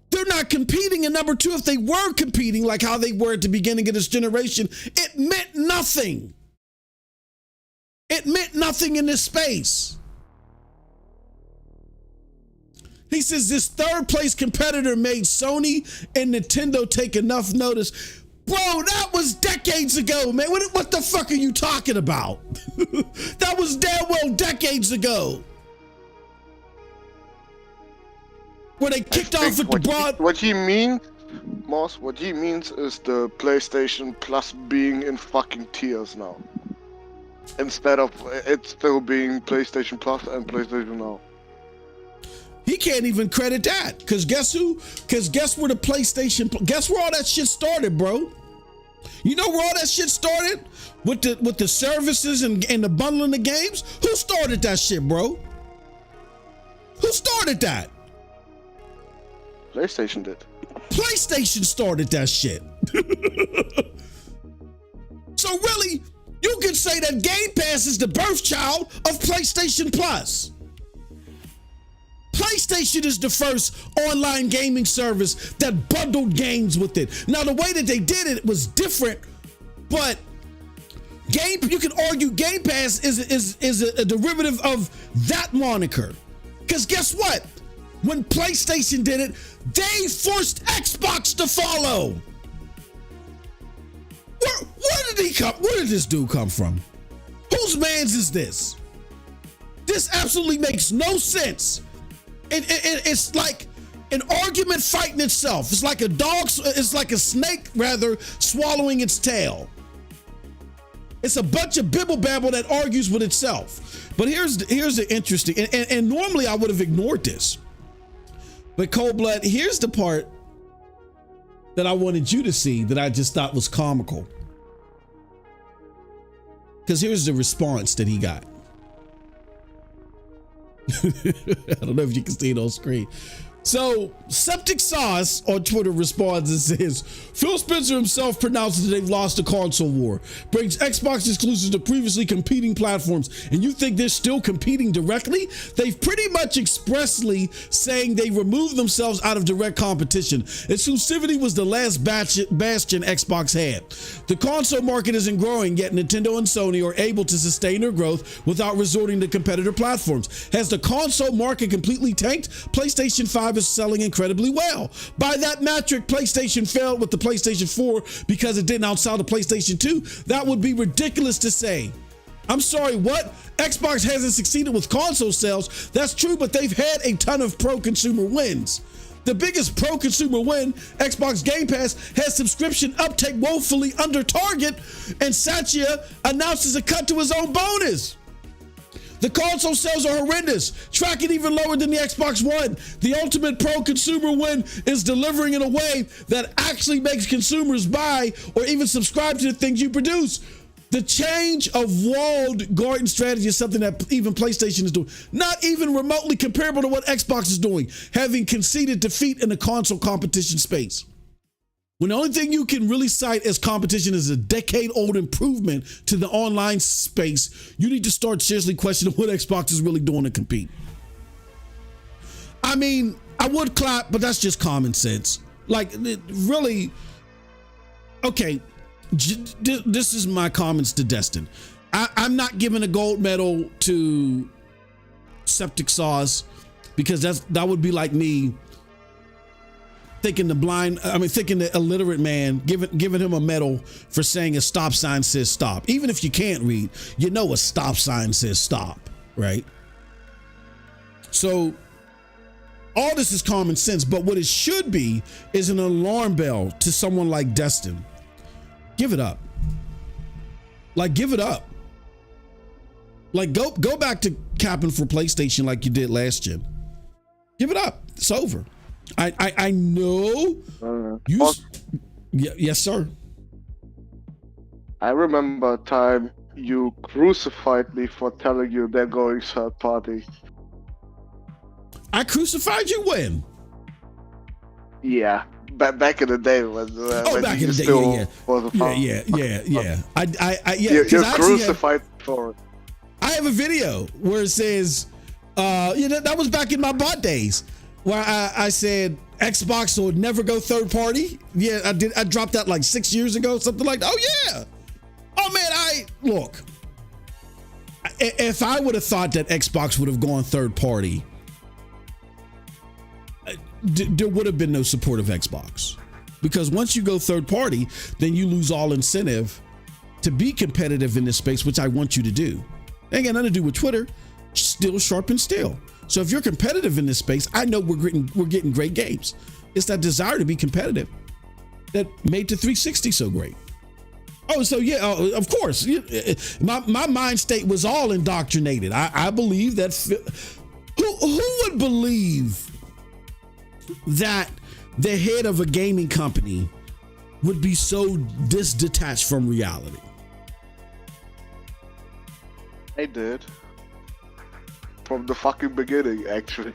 they're not competing, and number two, if they were competing like how they were at the beginning of this generation, it meant nothing. It meant nothing in this space. He says this third place competitor made Sony and Nintendo take enough notice. Bro, that was decades ago, man. What the fuck are you talking about? That was damn well decades ago. Where they kicked off with the broad. What he means, Moss, what he means is the PlayStation Plus being in fucking tiers now. Instead of it still being PlayStation Plus and PlayStation Now. He can't even credit that. Because guess who? Because guess where the PlayStation, guess where all that shit started, bro? You know where all that shit started? With the services and the bundling of games? Who started that shit, bro? Who started that? PlayStation did. PlayStation started that shit. So really, you could say that Game Pass is the birth child of PlayStation Plus. PlayStation is the first online gaming service that bundled games with it. Now, the way that they did it was different, but you can argue Game Pass is a derivative of that moniker. Because guess what? When PlayStation did it, they forced Xbox to follow. Where did he come? Where did this dude come from? Whose man's is this? This absolutely makes no sense. It's like an argument fighting itself. It's like it's like a snake rather swallowing its tail. It's a bunch of bibble babble that argues with itself. But here's the interesting, and normally I would have ignored this. But Cold Blood, here's the part that I wanted you to see that I just thought was comical. Because here's the response that he got. I don't know if you can see it on screen. So Septic Sauce on Twitter responds and says, Phil Spencer himself pronounces that they've lost the console war, brings Xbox exclusives to previously competing platforms, and you think they're still competing directly? They've pretty much expressly saying they removed themselves out of direct competition. Exclusivity was the last bastion Xbox had. The console market isn't growing, yet Nintendo and Sony are able to sustain their growth without resorting to competitor platforms. Has the console market completely tanked? PlayStation 5 is selling incredibly well. By that metric, PlayStation failed with the PlayStation 4 because it didn't outsell the PlayStation 2. That would be ridiculous to say. I'm sorry, what? Xbox hasn't succeeded with console sales. That's true, but they've had a ton of pro-consumer wins. The biggest pro-consumer win, Xbox Game Pass, has subscription uptake woefully under target, and Satya announces a cut to his own bonus. The console sales are horrendous, tracking even lower than the Xbox One. The ultimate pro-consumer win is delivering in a way that actually makes consumers buy or even subscribe to the things you produce. The change of walled garden strategy is something that even PlayStation is doing, not even remotely comparable to what Xbox is doing, having conceded defeat in the console competition space. When the only thing you can really cite as competition is a decade-old improvement to the online space, you need to start seriously questioning what Xbox is really doing to compete. I mean, I would clap, but that's just common sense. Like, really, okay, this is my comments to Destin. I'm not giving a gold medal to Septic Sauce because that would be like me thinking the illiterate man, giving him a medal for saying a stop sign says stop. Even if you can't read, you know a stop sign says stop, right? So all this is common sense, but what it should be is an alarm bell to someone like Destin. Give it up. Like, give it up. Like, go back to capping for PlayStation like you did last gen. Give it up. It's over. I know you. Yes, sir. I remember a time you crucified me for telling you they're going third party. I crucified you when? Yeah, back in the day when back in the day, still yeah. was a fan. Yeah. You're crucified for it. I have a video where it says, that was back in my bot days. Where I said Xbox would never go third party. Yeah, I did. I dropped that like 6 years ago, something like that. Oh yeah. Oh man, look. If I would have thought that Xbox would have gone third party, there would have been no support of Xbox. because once you go third party, then you lose all incentive to be competitive in this space, which I want you to do. Ain't got nothing to do with Twitter. Still sharp and still. So if you're competitive in this space, I know we're getting great games. It's that desire to be competitive that made the 360 so great. Oh, so yeah, of course. My mind state was all indoctrinated. I believe that. Who would believe that the head of a gaming company would be so detached from reality? I did. From the fucking beginning, actually.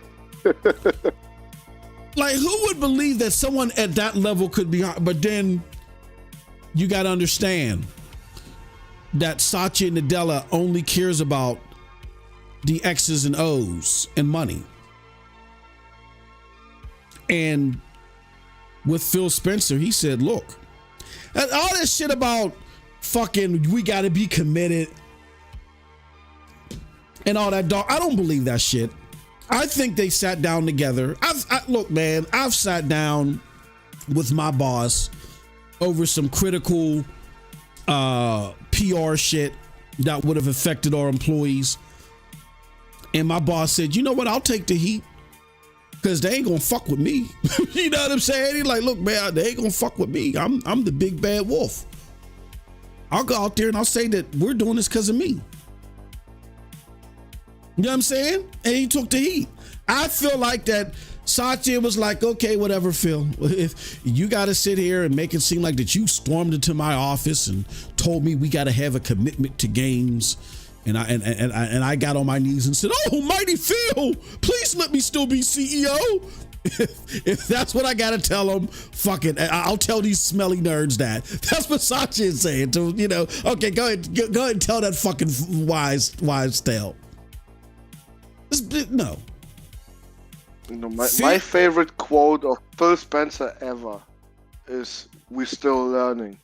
Like, who would believe that someone at that level could be? But then you got to understand that Satya Nadella only cares about the X's and O's and money. And with Phil Spencer, he said, look, all this shit about fucking we got to be committed and all that, dog, I don't believe that shit. I think they sat down together. Look, man, I've sat down with my boss over some critical PR shit that would have affected our employees. And my boss said, you know what? I'll take the heat because they ain't gonna fuck with me. You know what I'm saying? He's like, look, man, they ain't gonna fuck with me. I'm the big bad wolf. I'll go out there and I'll say that we're doing this because of me. You know what I'm saying? And he took the heat. I feel like that Satya was like, okay, whatever, Phil. If you got to sit here and make it seem like that you stormed into my office and told me we got to have a commitment to games, and I got on my knees and said, oh, mighty Phil, please let me still be CEO. If that's what I got to tell them, fuck it. I'll tell these smelly nerds that. That's what Satya is saying. To, you know, okay, go ahead and tell that fucking wise tale. No. You know, my favorite quote of Phil Spencer ever is, "We're still learning."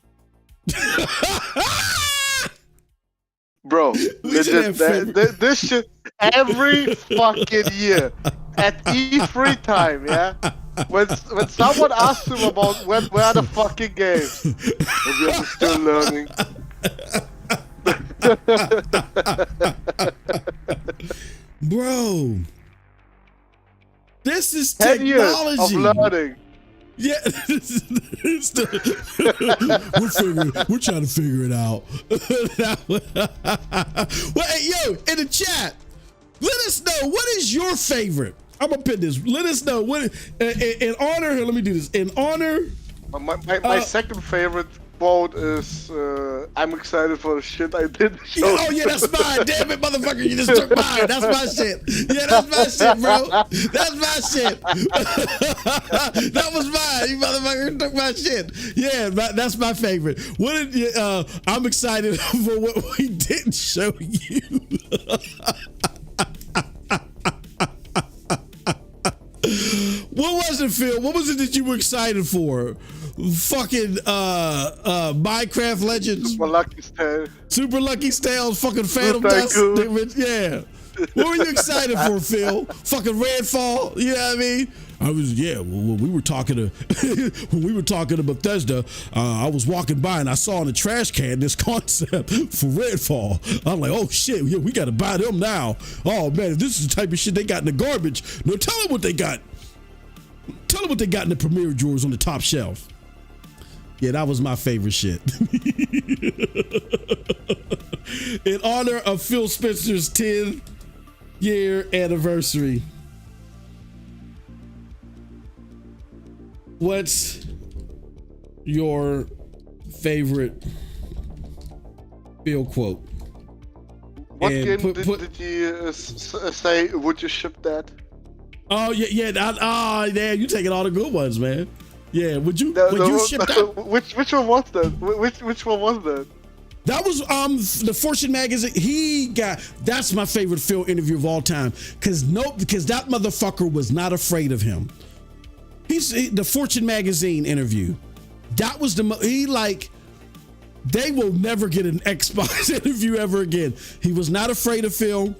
Bro, this shit every fucking year at E3 time, yeah? When someone asks him about where are the fucking games, we're still learning. Bro, this is 10 technology. Years of learning. Yeah, we're trying to figure it out. Well, hey, yo, in the chat, let us know what is your favorite. I'm gonna pin this. Let us know what in honor. Let me do this in honor. My second favorite quote is, "I'm excited for the shit I did." Oh yeah, that's mine. Damn it, motherfucker! You just took mine. That's my shit. Yeah, that's my shit, bro. That's my shit. That was mine. You motherfucker took my shit. Yeah, that's my favorite. What did you? I'm excited for what we didn't show you. What was it, Phil? What was it that you were excited for? Fucking Minecraft Legends, Super Lucky Tales, fucking Phantom Dust. Yeah. What were you excited for, Phil? Fucking Redfall. You know what I mean? I was, yeah. When we were talking to Bethesda, I was walking by and I saw in the trash can this concept for Redfall. I'm like, oh shit, yeah, we got to buy them now. Oh man, if this is the type of shit they got in the garbage. No, tell them what they got. Tell them what they got in the premiere drawers on the top shelf. Yeah, that was my favorite shit. In honor of Phil Spencer's 10-year anniversary, what's your favorite Phil quote? What game did you say, would you ship that? Oh, yeah. Yeah, you taking all the good ones, man. Yeah, would you ship that? Which one was that? Which one was that? That was the Fortune magazine. That's my favorite Phil interview of all time. Because that motherfucker was not afraid of him. The Fortune magazine interview. That was they will never get an Xbox interview ever again. He was not afraid of Phil.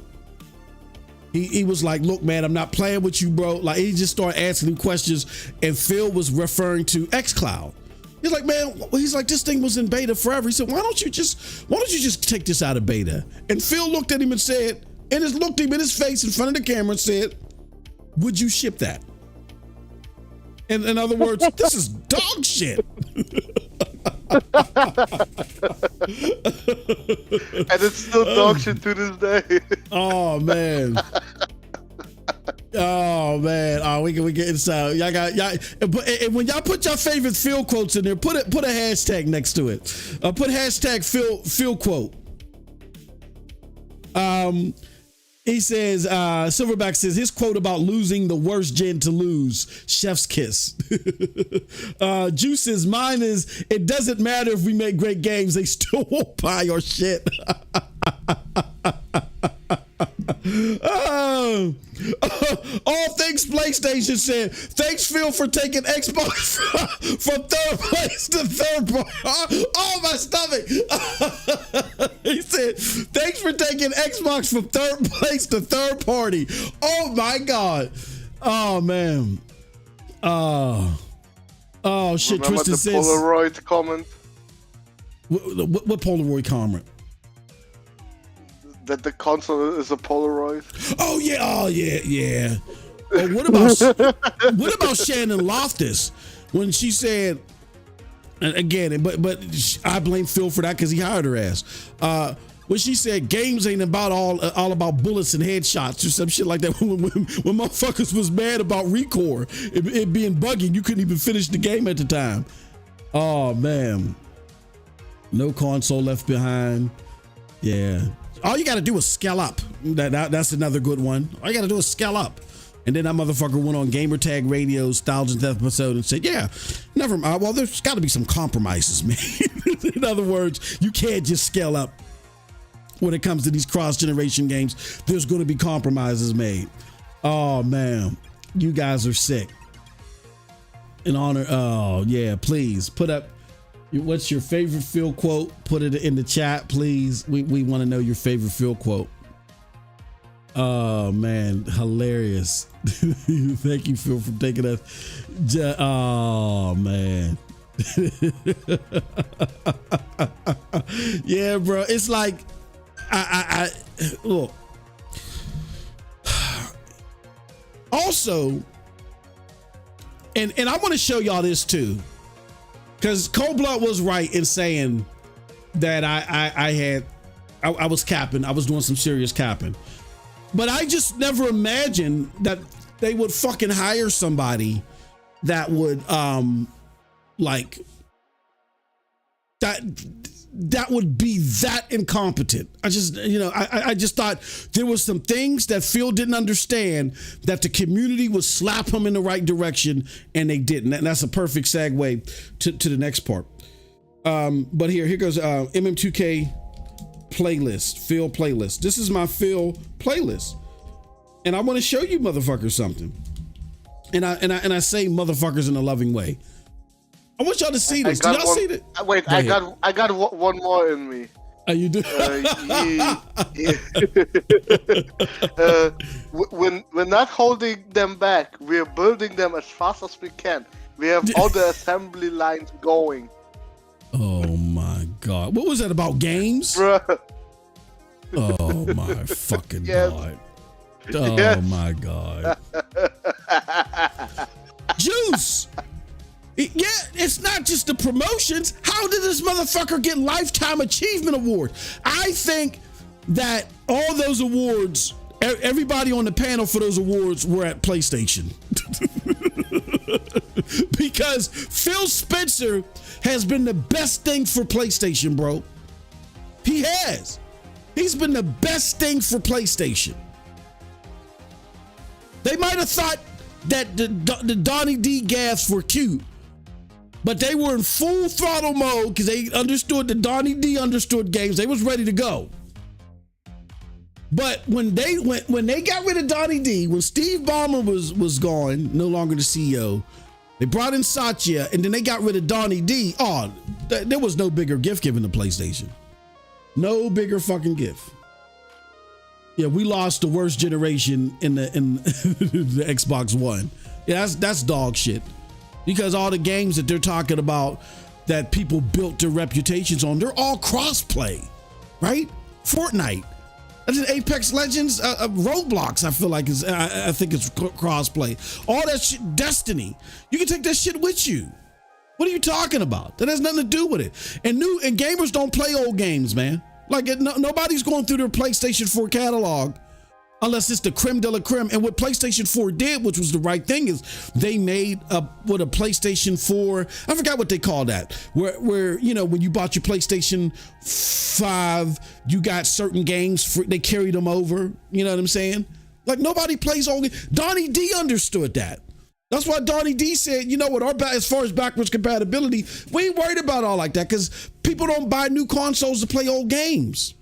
He was like, look, man, I'm not playing with you, bro. Like, he just started asking him questions, and Phil was referring to xCloud. He's like, man, he's like, this thing was in beta forever. He said, why don't you just take this out of beta? And Phil looked at him and said, looked him in his face in front of the camera and said, would you ship that? In other words, this is dog shit. And it's still dog shit to this day. Oh man. Oh, we get inside. Y'all, and when y'all put your favorite Phil quotes in there, put a hashtag next to it. Put hashtag Phil quote. He says, Silverback says his quote about losing the worst gen to lose, chef's kiss. Juice says, mine is, it doesn't matter if we make great games, they still won't buy our shit. All things PlayStation said, thanks Phil for taking Xbox from third place to third party. Oh, my stomach. He said, thanks for taking Xbox from third place to third party. Oh my God. Oh man. Oh shit. Remember Tristan the says Polaroid comment? what Polaroid comment? That the console is a Polaroid. Oh yeah. Well, what about Shannon Loftus when she said, and again, but I blame Phil for that because he hired her ass. When she said games ain't about all about bullets and headshots or some shit like that. When motherfuckers was mad about Recore, it being buggy, you couldn't even finish the game at the time. Oh man, no console left behind. Yeah. All you got to do is scale up. That's another good one. All you got to do is scale up. And then that motherfucker went on Gamertag Radio's 1000th episode and said, yeah, never mind. Well, there's got to be some compromises, man. In other words, you can't just scale up when it comes to these cross-generation games. There's going to be compromises made. Oh, man. You guys are sick. In honor. Oh, yeah. Please put up. What's your favorite Phil quote? Put it in the chat, please. We want to know your favorite Phil quote. Oh man, hilarious. Thank you, Phil, for taking us. Oh man. Yeah, bro. It's like I look. Also, and I want to show y'all this too. Because Cold Blood was right in saying that I was capping. I was doing some serious capping. But I just never imagined that they would fucking hire somebody that would like that would be that incompetent. I just thought there was some things that Phil didn't understand that the community would slap him in the right direction, and they didn't. And that's a perfect segue to the next part. But here goes MM2K playlist, Phil playlist. This is my Phil playlist, and I want to show you motherfuckers something. And I say motherfuckers in a loving way. I want y'all to see this. Do y'all see it? Wait, I got one more in me. Oh, you do? We're not holding them back. We're building them as fast as we can. We have all the assembly lines going. Oh my God. What was that about, games? Bruh. Oh my fucking Yes. God. Oh Yes. my God. Juice! Yeah, it's not just the promotions. How did this motherfucker get Lifetime Achievement Award? I think that all those awards, everybody on the panel for those awards were at PlayStation. Because Phil Spencer has been the best thing for PlayStation, bro. He has. He's been the best thing for PlayStation. They might have thought that the Donnie D gaffes were cute, but they were in full throttle mode because they understood the Donnie D understood games. They was ready to go. But when they got rid of Donnie D, when Steve Ballmer was gone, no longer the CEO, they brought in Satya, and then they got rid of Donnie D. Oh, there was no bigger gift given to PlayStation. No bigger fucking gift. Yeah, we lost the worst generation in the the Xbox One. Yeah, that's dog shit. Because all the games that they're talking about that people built their reputations on, they're all cross-play, right? Fortnite, Apex Legends, Roblox. I feel like I think it's cross-play. All that shit, Destiny. You can take that shit with you. What are you talking about? That has nothing to do with it. And gamers don't play old games, man. Like nobody's going through their PlayStation 4 catalog unless it's the creme de la creme. And what PlayStation 4 did, which was the right thing, is they made a PlayStation 4. I forgot what they call that. Where you know, when you bought your PlayStation 5, you got certain games they carried them over. You know what I'm saying? Like nobody plays old games. Donnie D understood that. That's why Donnie D said, you know what, as far as backwards compatibility, we ain't worried about all like that because people don't buy new consoles to play old games.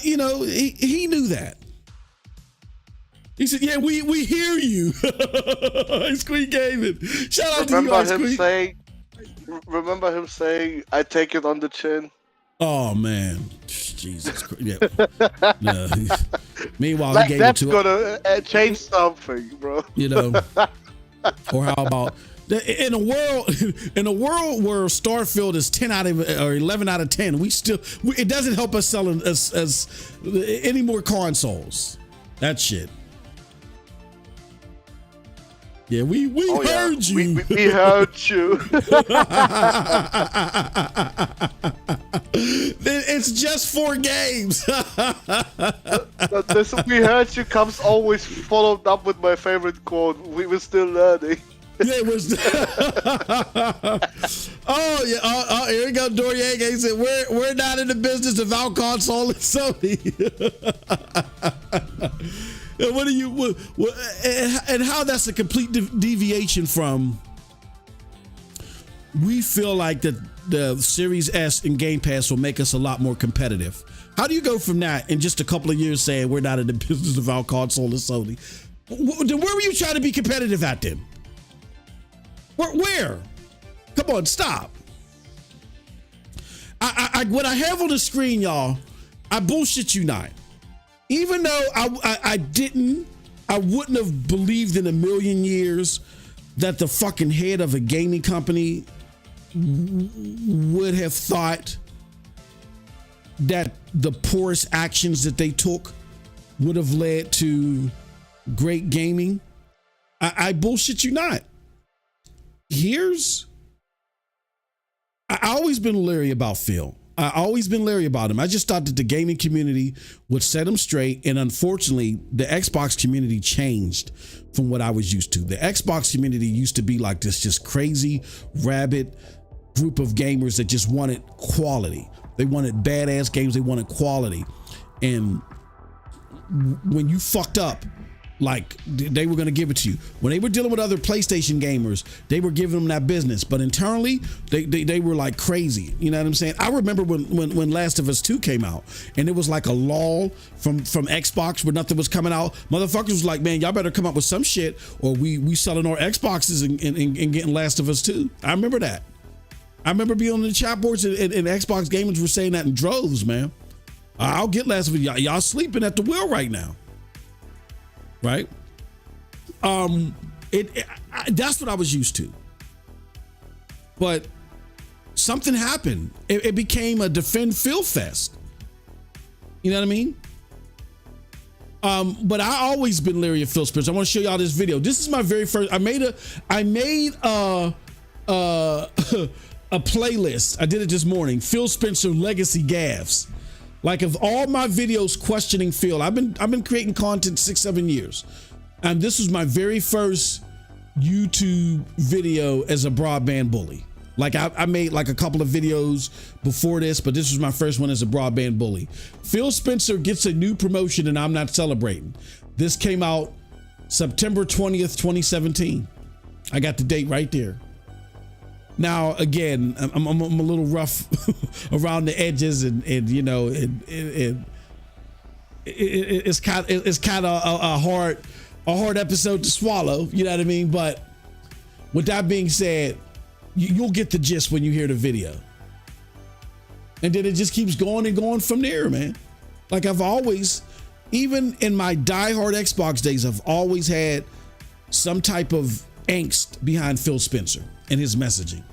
He knew that. He said, yeah, we hear you. Squeak Gaming. Shout out to you, Squeak. Remember him saying, I take it on the chin? Oh, man. Jesus Christ. Yeah. No. Meanwhile, he gave that's it to gonna change something, bro. You know. Or how about in a world where Starfield is 10 out of or 11 out of 10, it doesn't help us selling as any more consoles. That shit. Yeah, we heard you. We heard you. It's just 4 games. This "we heard you" comes always followed up with my favorite quote: "We were still learning." Yeah, it was. Oh yeah. Here we go. Dorian said, "We're not in the business of our console and Sony." And what do you? And how that's a complete deviation from? We feel like that the Series S and Game Pass will make us a lot more competitive. How do you go from that in just a couple of years saying we're not in the business of our console and Sony? Then where were you trying to be competitive at then? Where? Come on, stop. What I have on the screen, y'all, I bullshit you not. Even though I wouldn't have believed in a million years that the fucking head of a gaming company would have thought that the poorest actions that they took would have led to great gaming. I bullshit you not. I always been leery about Phil. I always been leery about him. I just thought that the gaming community would set him straight. And unfortunately, the Xbox community changed from what I was used to. The Xbox community used to be like this just crazy, rabid group of gamers that just wanted quality. They wanted badass games. They wanted quality. And when you fucked up, like they were going to give it to you. When they were dealing with other PlayStation gamers, they were giving them that business. But internally, they were like crazy. You know what I'm saying? I remember when Last of Us 2 came out, and it was like a lull from Xbox where nothing was coming out. Motherfuckers was like, man, y'all better come up with some shit, or we selling our Xboxes and getting Last of Us 2. I remember that. I remember being on the chat boards and Xbox gamers were saying that in droves, man. I'll get Last of Us. Y'all sleeping at the wheel right now. Right? That's what I was used to. But something happened. It became a defend Phil fest. You know what I mean? But I always been leery of Phil Spencer. I want to show y'all this video. This is my very first. I made a playlist. I did it this morning. Phil Spencer legacy gaffes. Like of all my videos questioning Phil, I've been creating content 6-7 years. And this was my very first YouTube video as a broadband bully. Like I made like a couple of videos before this, but this was my first one as a broadband bully. Phil Spencer gets a new promotion and I'm not celebrating. This came out September 20th, 2017. I got the date right there. Now, again, I'm a little rough around the edges, and you know, it's kind of a hard episode to swallow. You know what I mean? But with that being said, you'll get the gist when you hear the video. And then it just keeps going and going from there, man. Like I've always, even in my diehard Xbox days, I've always had some type of angst behind Phil Spencer and his messaging.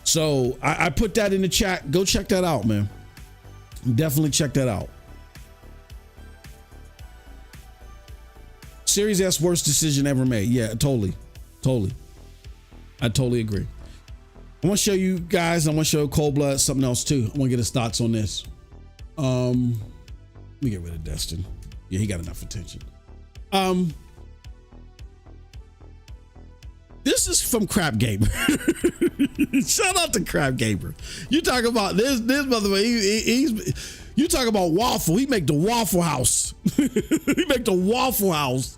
So I put that in the chat. Go check that out, man. Definitely check that out. Series S worst decision ever made. Yeah, totally. I totally agree. I want to show you guys, I want to show Cold Blood something else too. I want to get his thoughts on this. Let me get rid of Destin. Yeah, he got enough attention. This is from Crap Gamer. Shout out to Crap Gamer. You talk about this motherfucker. You talk about waffle. He make the Waffle House. He make the Waffle House.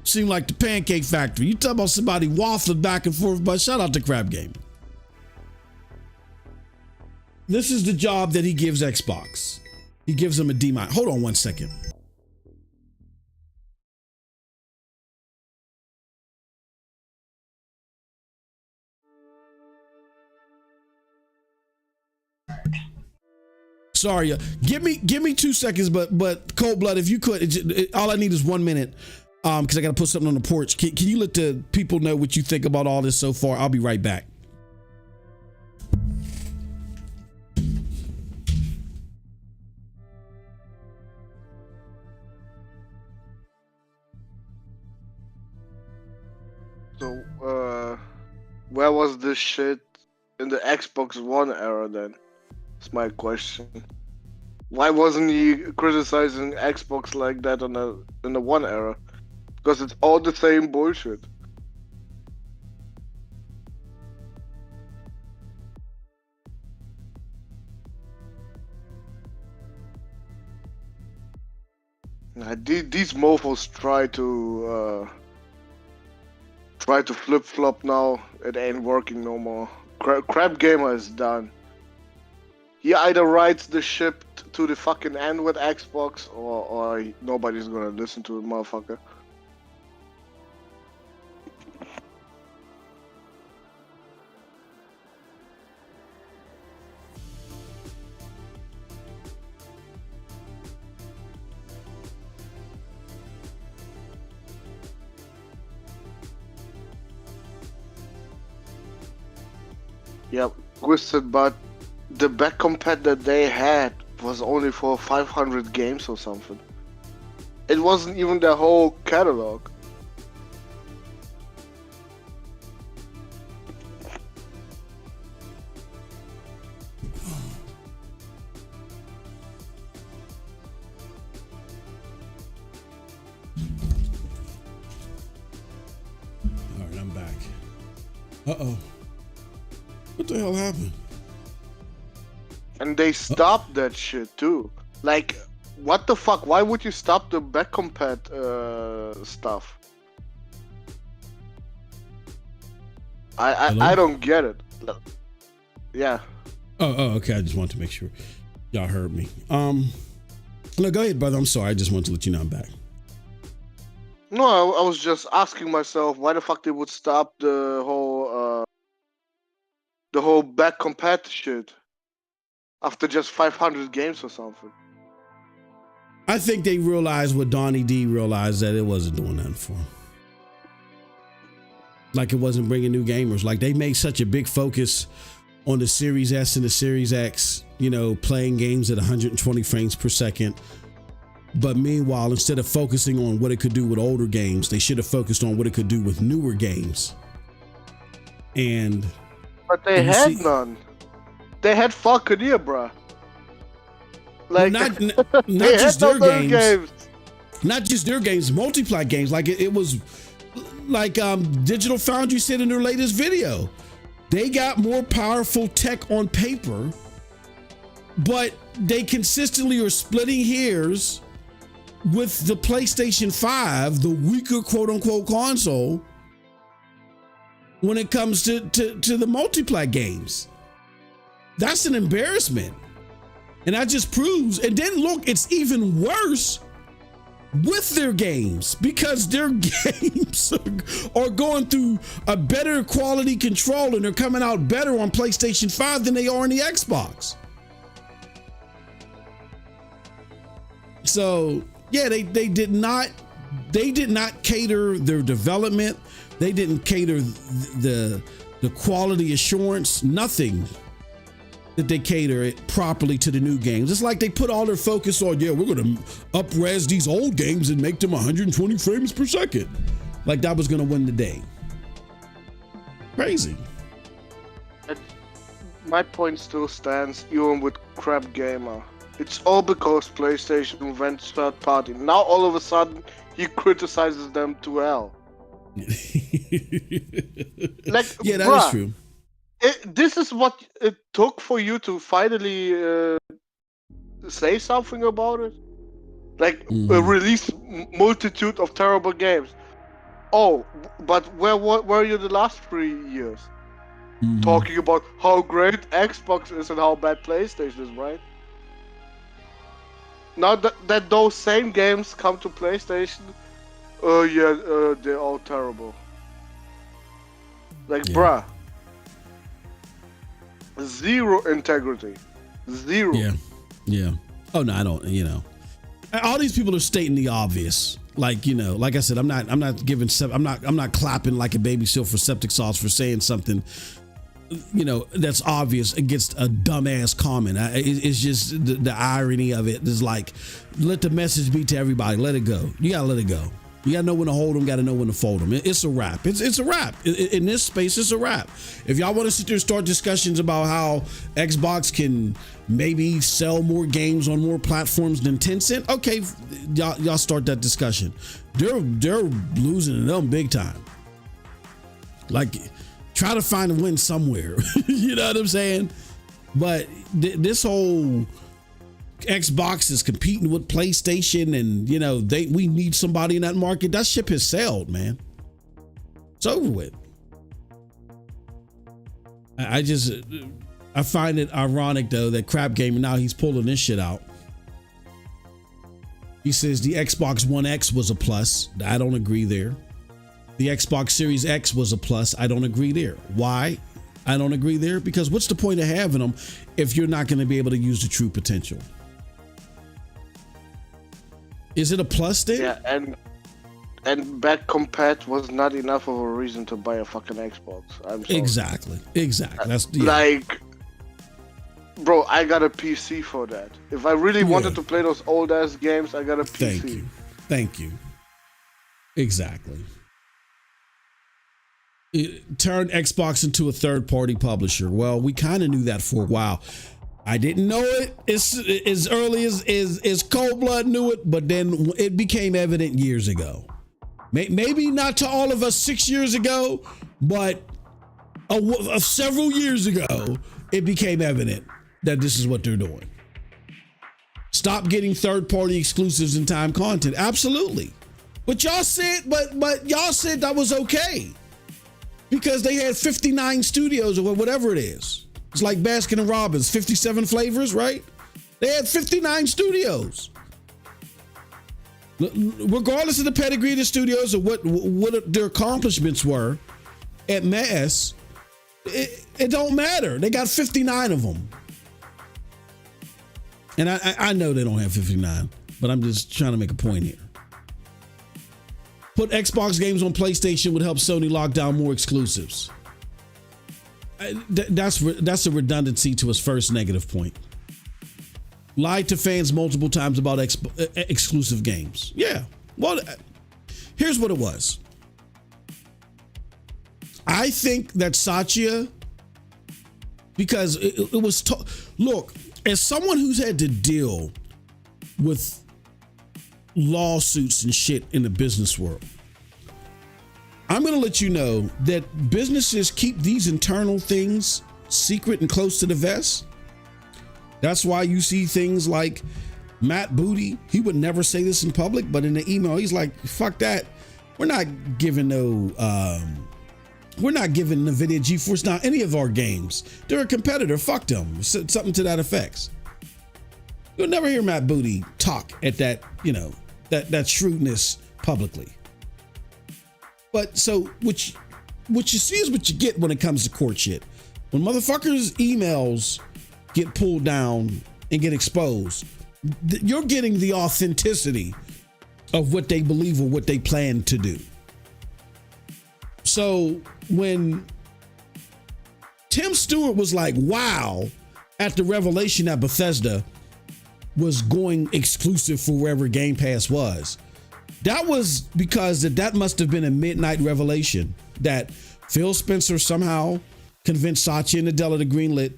Seem like the Pancake Factory. You talk about somebody waffling back and forth. But shout out to Crap Gamer. This is the job that he gives Xbox. He gives them a D-. Hold on one second. Sorry, give me 2 seconds, but Cold Blood, if you could, all I need is 1 minute, because I got to put something on the porch. Can you let the people know what you think about all this so far? I'll be right back. So, where was this shit in the Xbox One era then? That's my question. Why wasn't he criticizing Xbox like that in the One era? Because it's all the same bullshit. These mofos try to flip flop now. It ain't working no more. Crap Gamer is done. He either rides the ship to the fucking end with Xbox, or nobody's gonna listen to the motherfucker. Yep, twisted, but the back compat that they had was only for 500 games or something. It wasn't even their whole catalog. All right, I'm back. Uh-oh. What the hell happened? And they stopped that shit too. Like, what the fuck? Why would you stop the back compat stuff? I don't get it. Yeah. Oh, okay. I just wanted to make sure y'all heard me. No, go ahead, brother. I'm sorry. I just wanted to let you know I'm back. No, I was just asking myself why the fuck they would stop the whole back compat shit after just 500 games or something. I think they realized what Donnie D realized, that it wasn't doing nothing for him. Like, it wasn't bringing new gamers. Like, they made such a big focus on the Series S and the Series X, you know, playing games at 120 frames per second. But meanwhile, instead of focusing on what it could do with older games, they should have focused on what it could do with newer games. But they had none. They had Falconeer, bruh. Like, well, not just their games. Not just their games, multiplayer games. Like it was like Digital Foundry said in their latest video. They got more powerful tech on paper, but they consistently are splitting hairs with the PlayStation 5, the weaker quote unquote console, when it comes to the multiplayer games. That's an embarrassment. And that just proves, and then look, it's even worse with their games because their games are going through a better quality control and they're coming out better on PlayStation 5 than they are on the Xbox. So yeah, they did not cater their development. They didn't cater the quality assurance, nothing that they cater it properly to the new games. It's like they put all their focus on, yeah, we're going to up-res these old games and make them 120 frames per second. Like that was going to win the day. Crazy. My point still stands, even with Crap Gamer. It's all because PlayStation went third party. Now all of a sudden, he criticizes them to hell. Like, yeah, that is true. This is what it took for you to finally say something about it? Like, release multitude of terrible games. Oh, but where were you the last 3 years? Talking about how great Xbox is and how bad PlayStation is, right? Now that those same games come to PlayStation, they're all terrible. Like, bruh. Zero integrity. Zero. Yeah. Oh no, I don't, all these people are stating the obvious. Like, like I said, I'm not clapping like a baby seal for septic sauce for saying something, that's obvious against a dumbass comment. It's just the irony of it is like, let the message be to everybody. Let it go. You gotta let it go. You gotta know when to hold them, gotta know when to fold them. It's a wrap. It's a wrap. In this space, it's a wrap. If y'all want to sit there and start discussions about how Xbox can maybe sell more games on more platforms than Tencent, okay, y'all start that discussion. They're losing them big time. Like, try to find a win somewhere. You know what I'm saying? But this whole Xbox is competing with PlayStation and we need somebody in that market. That ship has sailed, man. It's over with. I find it ironic though that Crap Gamer now he's pulling this shit out. He says the Xbox One X was a plus. I don't agree there. The Xbox Series X was a plus. I don't agree there. Why? I don't agree there because what's the point of having them if you're not going to be able to use the true potential? Is it a plus then? Yeah, and bad compat was not enough of a reason to buy a fucking Xbox. I'm sorry. Exactly. That's like, bro, I got a PC for that. If I really wanted to play those old ass games, I got a PC. Thank you. Exactly. It turned Xbox into a third-party publisher. Well, we kind of knew that for a while. I didn't know it as early as Cold Blood knew it, but then it became evident years ago. Maybe not to all of us 6 years ago, but several years ago, it became evident that this is what they're doing. Stop getting third-party exclusives and time content. Absolutely. But y'all said that was okay because they had 59 studios or whatever it is. It's like Baskin and Robbins, 57 flavors, right? They had 59 studios. Regardless of the pedigree of the studios or what their accomplishments were at mass, it don't matter. They got 59 of them. And I know they don't have 59, but I'm just trying to make a point here. Put Xbox games on PlayStation would help Sony lock down more exclusives. That's a redundancy to his first negative point. Lied to fans multiple times about exclusive games. Yeah. Well, here's what it was. I think that Satya, because it was look, as someone who's had to deal with lawsuits and shit in the business world, I'm going to let you know that businesses keep these internal things secret and close to the vest. That's why you see things like Matt Booty. He would never say this in public, but in the email, he's like, fuck that. We're not giving NVIDIA GeForce now any of our games. They're a competitor. Fuck them. Something to that effect. You'll never hear Matt Booty talk at that, that shrewdness publicly. But so what you see is what you get when it comes to court shit. When motherfuckers' emails get pulled down and get exposed, you're getting the authenticity of what they believe or what they plan to do. So when Tim Stewart was like, wow, at the revelation that Bethesda was going exclusive for wherever Game Pass was, that was because that must have been a midnight revelation that Phil Spencer somehow convinced Satya and Nadella to greenlit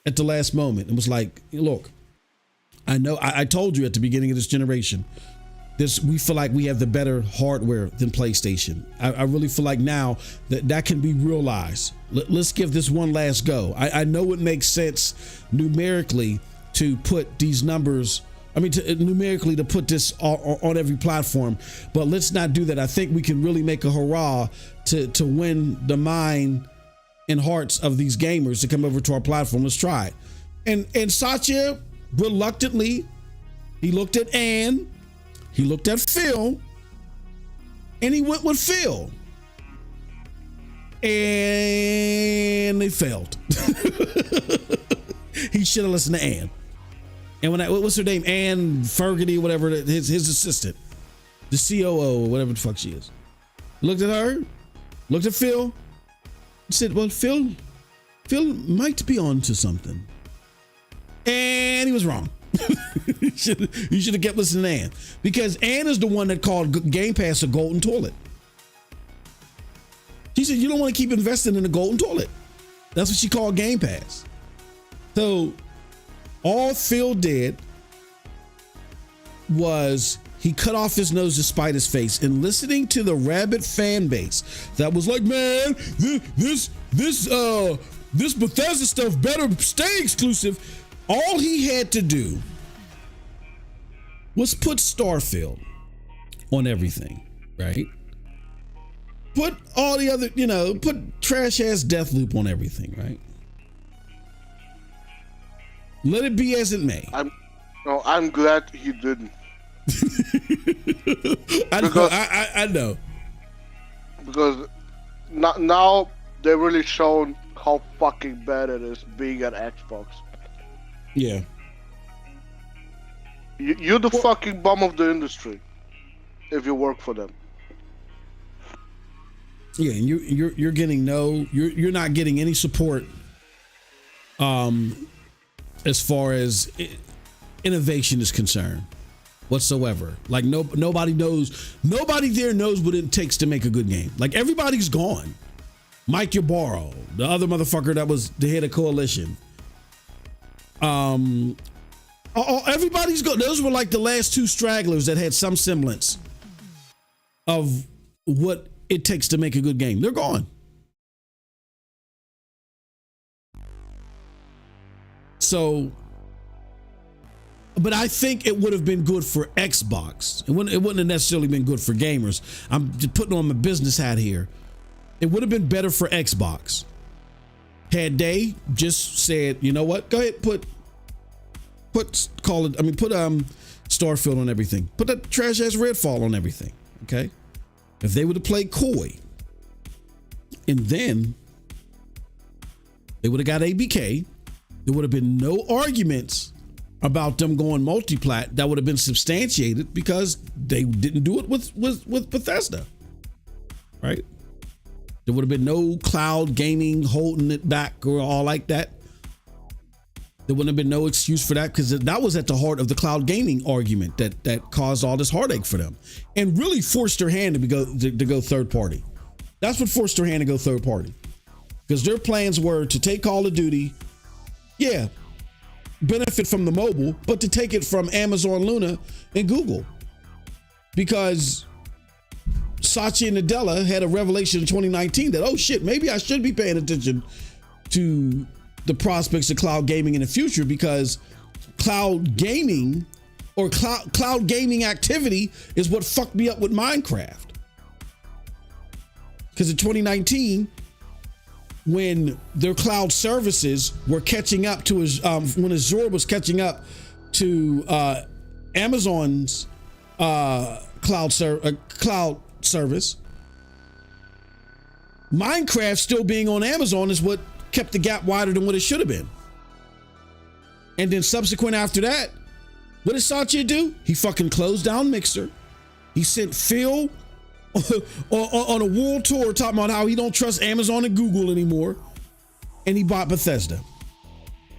at the last moment and was like, look, I know I told you at the beginning of this generation, we feel like we have the better hardware than PlayStation. I really feel like now that can be realized. Let's give this one last go. I know it makes sense numerically to put these numbers, numerically to put this on every platform, but let's not do that. I think we can really make a hurrah to win the mind and hearts of these gamers to come over to our platform. Let's try it. And Satya reluctantly, he looked at Ann, he looked at Phil, and he went with Phil. And they failed. He should have listened to Ann. And what's her name? Ann Fergity, whatever, his assistant, the COO, or whatever the fuck she is. Looked at her, looked at Phil, said, well, Phil might be on to something. And he was wrong. You should have kept listening to Ann, because Ann is the one that called Game Pass a golden toilet. She said, you don't want to keep investing in a golden toilet. That's what she called Game Pass. So all Phil did was he cut off his nose to spite his face, and listening to the rabid fan base that was like, man, this Bethesda stuff better stay exclusive. All he had to do was put Starfield on everything, right? Put all the other, put trash ass Deathloop on everything, right? Let it be as it may. I'm glad he didn't. I know. Because now they've really shown how fucking bad it is being at Xbox. Yeah. You're the fucking bum of the industry if you work for them. Yeah, and you're getting you're not getting any support as far as innovation is concerned whatsoever. Like nobody there knows what it takes to make a good game. Like everybody's gone. Mike Ybarra, the other motherfucker that was the head of Coalition. Everybody's gone. Those were like the last two stragglers that had some semblance of what it takes to make a good game. They're gone. So, but I think it would have been good for Xbox. It wouldn't have necessarily been good for gamers. I'm just putting on my business hat here. It would have been better for Xbox had they just said, you know what? Go ahead, put Starfield on everything. Put that trash ass Redfall on everything. Okay. If they would have played coy, and then they would have got ABK, there would have been no arguments about them going multi-plat that would have been substantiated because they didn't do it with Bethesda, right? There would have been no cloud gaming holding it back or all like that. There wouldn't have been no excuse for that, because that was at the heart of the cloud gaming argument that caused all this heartache for them and really forced their hand to go third party. That's what forced their hand to go third party, because their plans were to take Call of Duty, benefit from the mobile, but to take it from Amazon Luna and Google, because Satya and Nadella had a revelation in 2019 that, oh shit, maybe I should be paying attention to the prospects of cloud gaming in the future, because cloud gaming or cloud gaming activity is what fucked me up with Minecraft. Because in 2019, when their cloud services were catching up to when Azure was catching up to Amazon's cloud service. Minecraft still being on Amazon is what kept the gap wider than what it should have been. And then subsequent after that, what did Satya do? He fucking closed down Mixer. He sent Phil on a world tour talking about how he don't trust Amazon and Google anymore. And he bought Bethesda.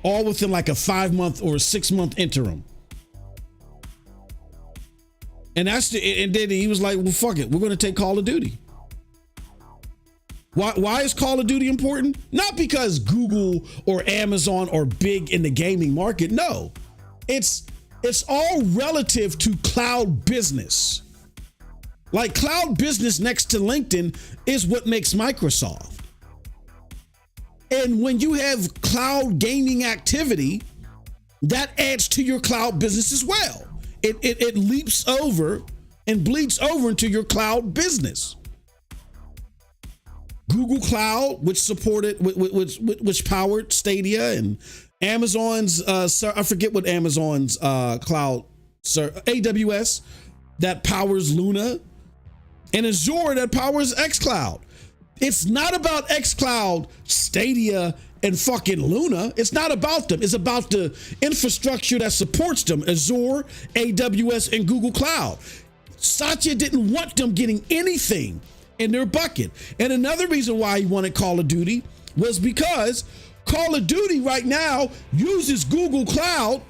All within like a 5-month or a 6-month interim. And and then he was like, well, fuck it. We're going to take Call of Duty. Why is Call of Duty important? Not because Google or Amazon are big in the gaming market. No, it's all relative to cloud business. Like cloud business next to LinkedIn is what makes Microsoft. And when you have cloud gaming activity, that adds to your cloud business as well. It leaps over and bleeds over into your cloud business. Google Cloud, which powered Stadia, and Amazon's I forget what Amazon's cloud AWS that powers Luna, and Azure that powers xCloud. It's not about xCloud, Stadia, and fucking Luna. It's not about them. It's about the infrastructure that supports them, Azure, AWS, and Google Cloud. Satya didn't want them getting anything in their bucket. And another reason why he wanted Call of Duty was because Call of Duty right now uses Google Cloud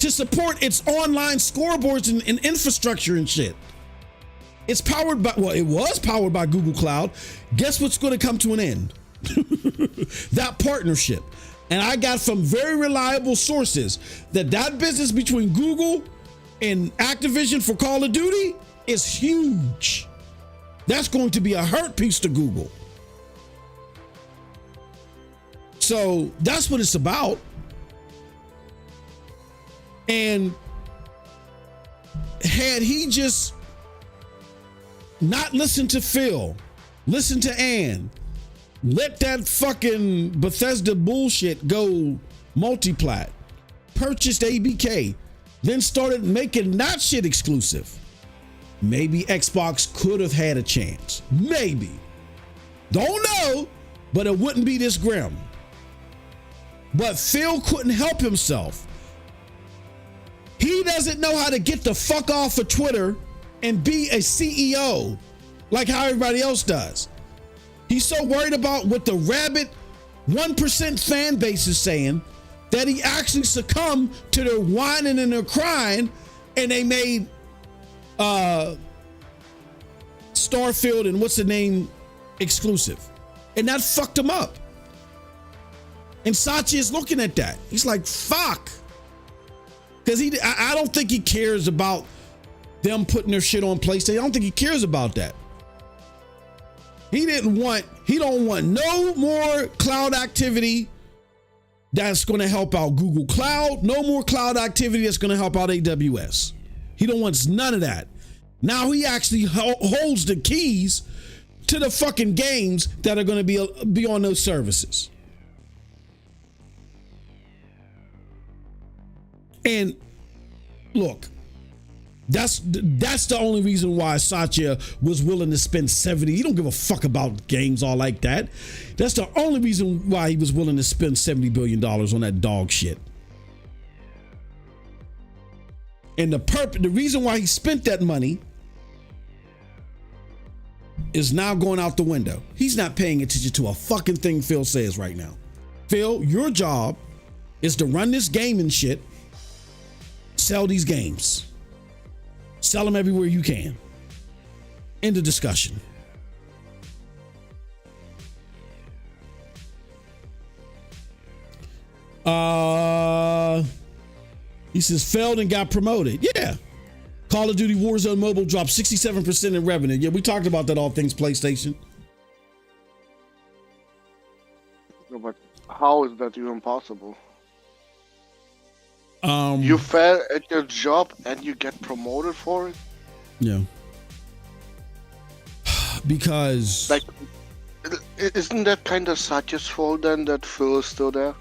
to support its online scoreboards and infrastructure and shit. It's powered by, well, it was powered by Google Cloud. Guess what's going to come to an end? That partnership. And I got from very reliable sources that business between Google and Activision for Call of Duty is huge. That's going to be a hurt piece to Google. So that's what it's about. And had he just not listened to Phil, listened to Ann, let that fucking Bethesda bullshit go multiplat, purchased ABK, then started making that shit exclusive, maybe Xbox could have had a chance. Maybe. Don't know, but it wouldn't be this grim. But Phil couldn't help himself. He doesn't know how to get the fuck off of Twitter and be a CEO like how everybody else does. He's so worried about what the rabid 1% fan base is saying that he actually succumbed to their whining and their crying, and they made Starfield and what's the name exclusive. And that fucked him up. And Satya is looking at that. He's like, fuck. Because I don't think he cares about them putting their shit on PlayStation. I don't think he cares about that. He don't want no more cloud activity that's going to help out Google Cloud. No more cloud activity that's going to help out AWS. He don't want none of that. Now he actually holds the keys to the fucking games that are going to be on those services. And look, that's the only reason why Satya was willing to spend 70. He don't give a fuck about games all like that. That's the only reason why he was willing to spend $70 billion on that dog shit. And the reason why he spent that money is now going out the window. He's not paying attention to a fucking thing Phil says right now. Phil, your job is to run this gaming shit, sell these games. Sell them everywhere you can. End of discussion. He says failed and got promoted. Yeah. Call of Duty Warzone Mobile dropped 67% in revenue. Yeah, we talked about that all things PlayStation. No, but how is that even possible? You You fail at your job and you get promoted for it? Yeah. Because Like, isn't that kind of Satya's fault then that Phil is still there?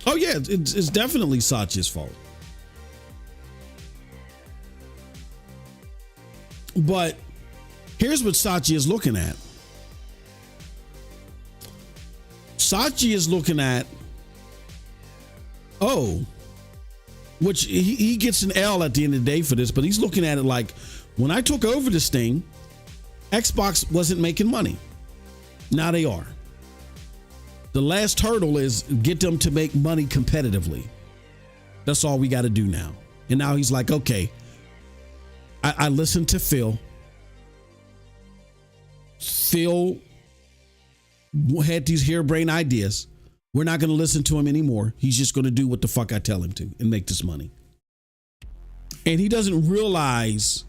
oh yeah, it's definitely Satya's fault. But here's what Satya is looking at. Satya is looking at, which he gets an L at the end of the day for this, but he's looking at it like, when I took over this thing, Xbox wasn't making money. Now they are. The last hurdle is get them to make money competitively. That's all we got to do now. And now he's like, okay, I listened to Phil. Phil had these harebrained ideas. We're not going to listen to him anymore. He's just going to do what the fuck I tell him to and make this money. And he doesn't realize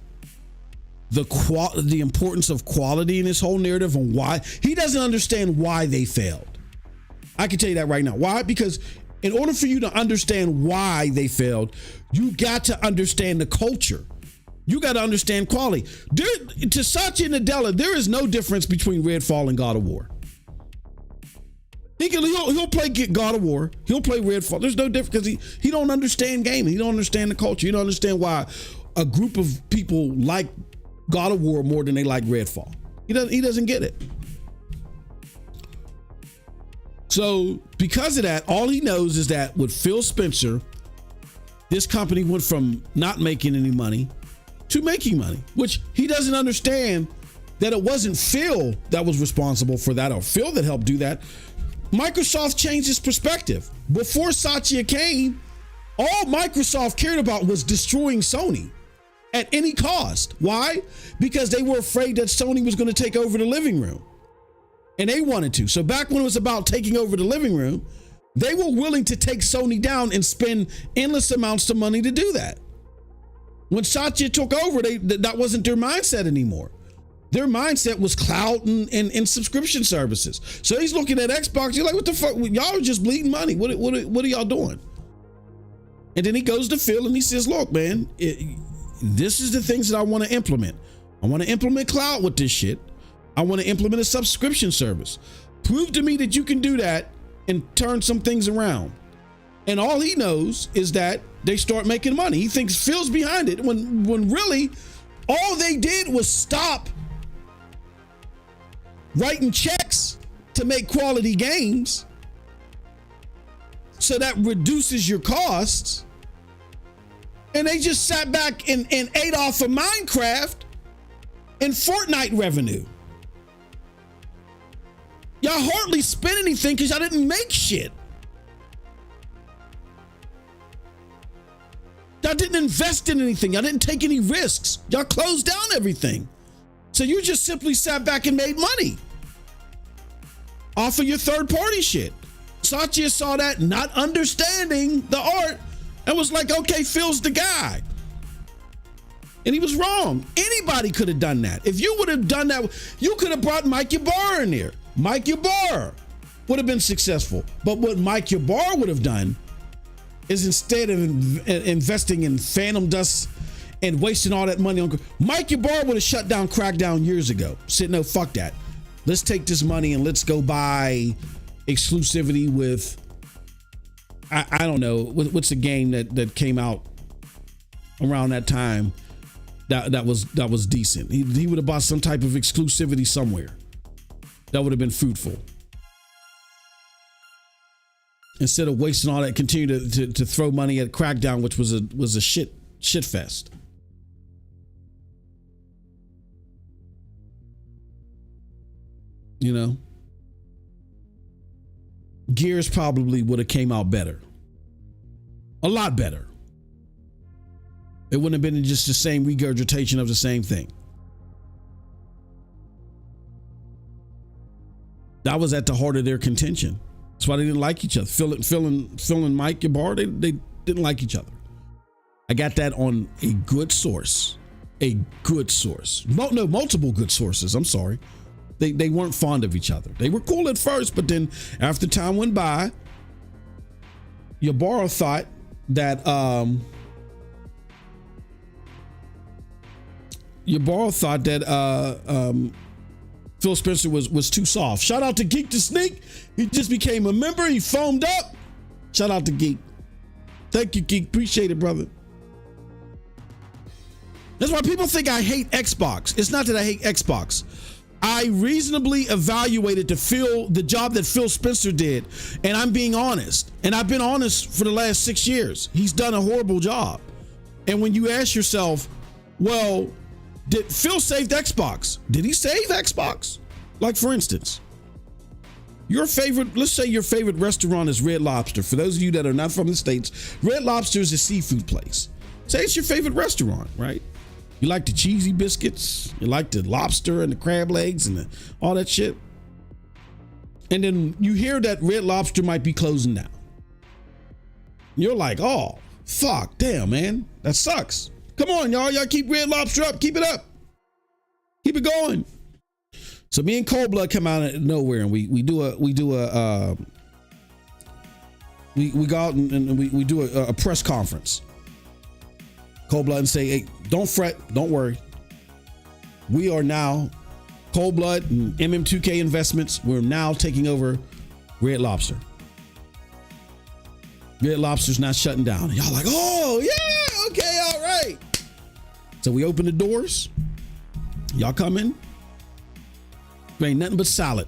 the importance of quality in this whole narrative and why. He doesn't understand why they failed. I can tell you that right now. Why? Because in order for you to understand why they failed, you got to understand the culture. You got to understand quality. To Satya Nadella, there is no difference between Redfall and God of War. He'll play God of War. He'll play Redfall. There's no difference because he don't understand gaming. He don't understand the culture. He don't understand why a group of people like God of War more than they like Redfall. He doesn't get it. So because of that, all he knows is that with Phil Spencer, this company went from not making any money to making money, which he doesn't understand that it wasn't Phil that was responsible for that or Phil that helped do that. Microsoft changed its perspective. Before Satya came, all Microsoft cared about was destroying Sony at any cost. Why? Because they were afraid that Sony was going to take over the living room. And they wanted to. So back when it was about taking over the living room, they were willing to take Sony down and spend endless amounts of money to do that. When Satya took over, that wasn't their mindset anymore. Their mindset was cloud and subscription services. So he's looking at Xbox. You're like, what the fuck? Y'all are just bleeding money. What are y'all doing? And then he goes to Phil and he says, look, man, this is the things that I want to implement. I want to implement cloud with this shit. I want to implement a subscription service. Prove to me that you can do that and turn some things around. And all he knows is that they start making money. He thinks Phil's behind it when really all they did was stop writing checks to make quality games. So that reduces your costs. And they just sat back and ate off of Minecraft and Fortnite revenue. Y'all hardly spent anything because y'all didn't make shit. Y'all didn't invest in anything. Y'all didn't take any risks. Y'all closed down everything. So you just simply sat back and made money off of your third party shit. Satya saw that, not understanding the art, and was like, okay, Phil's the guy. And he was wrong. Anybody could have done that. If you would have done that, you could have brought Mike Ybarra in there. Mike Ybarra would have been successful. But what Mike Ybarra would have done is instead of investing in Phantom Dust and wasting all that money on, Mike Ybarra would have shut down Crackdown years ago. Said, no, fuck that. Let's take this money and let's go buy exclusivity with, I don't know, what's the game that came out around that time that was decent. He would have bought some type of exclusivity somewhere that would have been fruitful. Instead of wasting all that, continue to throw money at Crackdown, which was a shit fest. You know, Gears probably would have came out better, a lot better. It wouldn't have been just the same regurgitation of the same thing. That was at the heart of their contention. That's why they didn't like each other. Phil and Mike Ybarra, they didn't like each other. I got that on a good source. Multiple good sources. I'm sorry. They weren't fond of each other. They were cool at first, but then after time went by, Ybarra thought that Phil Spencer was too soft. Shout out to Geek to Sneak. He just became a member. He foamed up. Shout out to Geek. Thank you, Geek. Appreciate it, brother. That's why people think I hate Xbox. It's not that I hate Xbox. I reasonably evaluated the job that Phil Spencer did, and I'm being honest. And I've been honest for the last 6 years. He's done a horrible job. And when you ask yourself, well, did Phil save Xbox? Did he save Xbox? Like, for instance, let's say your favorite restaurant is Red Lobster. For those of you that are not from the States, Red Lobster is a seafood place. Say it's your favorite restaurant, right? You like the cheesy biscuits, you like the lobster and the crab legs and all that shit. And then you hear that Red Lobster might be closing down. You're like, oh, fuck, damn, man, that sucks. Come on, y'all keep Red Lobster up, keep it up. Keep it going. So me and Cold Blood come out of nowhere and we go out and we do a press conference. Cold Blood and say, hey, don't fret, don't worry. We are now Cold Blood and MM2K Investments. We're now taking over Red Lobster. Red Lobster's not shutting down. Y'all like, oh yeah, okay, all right. So we open the doors. Y'all come in. There ain't nothing but salad.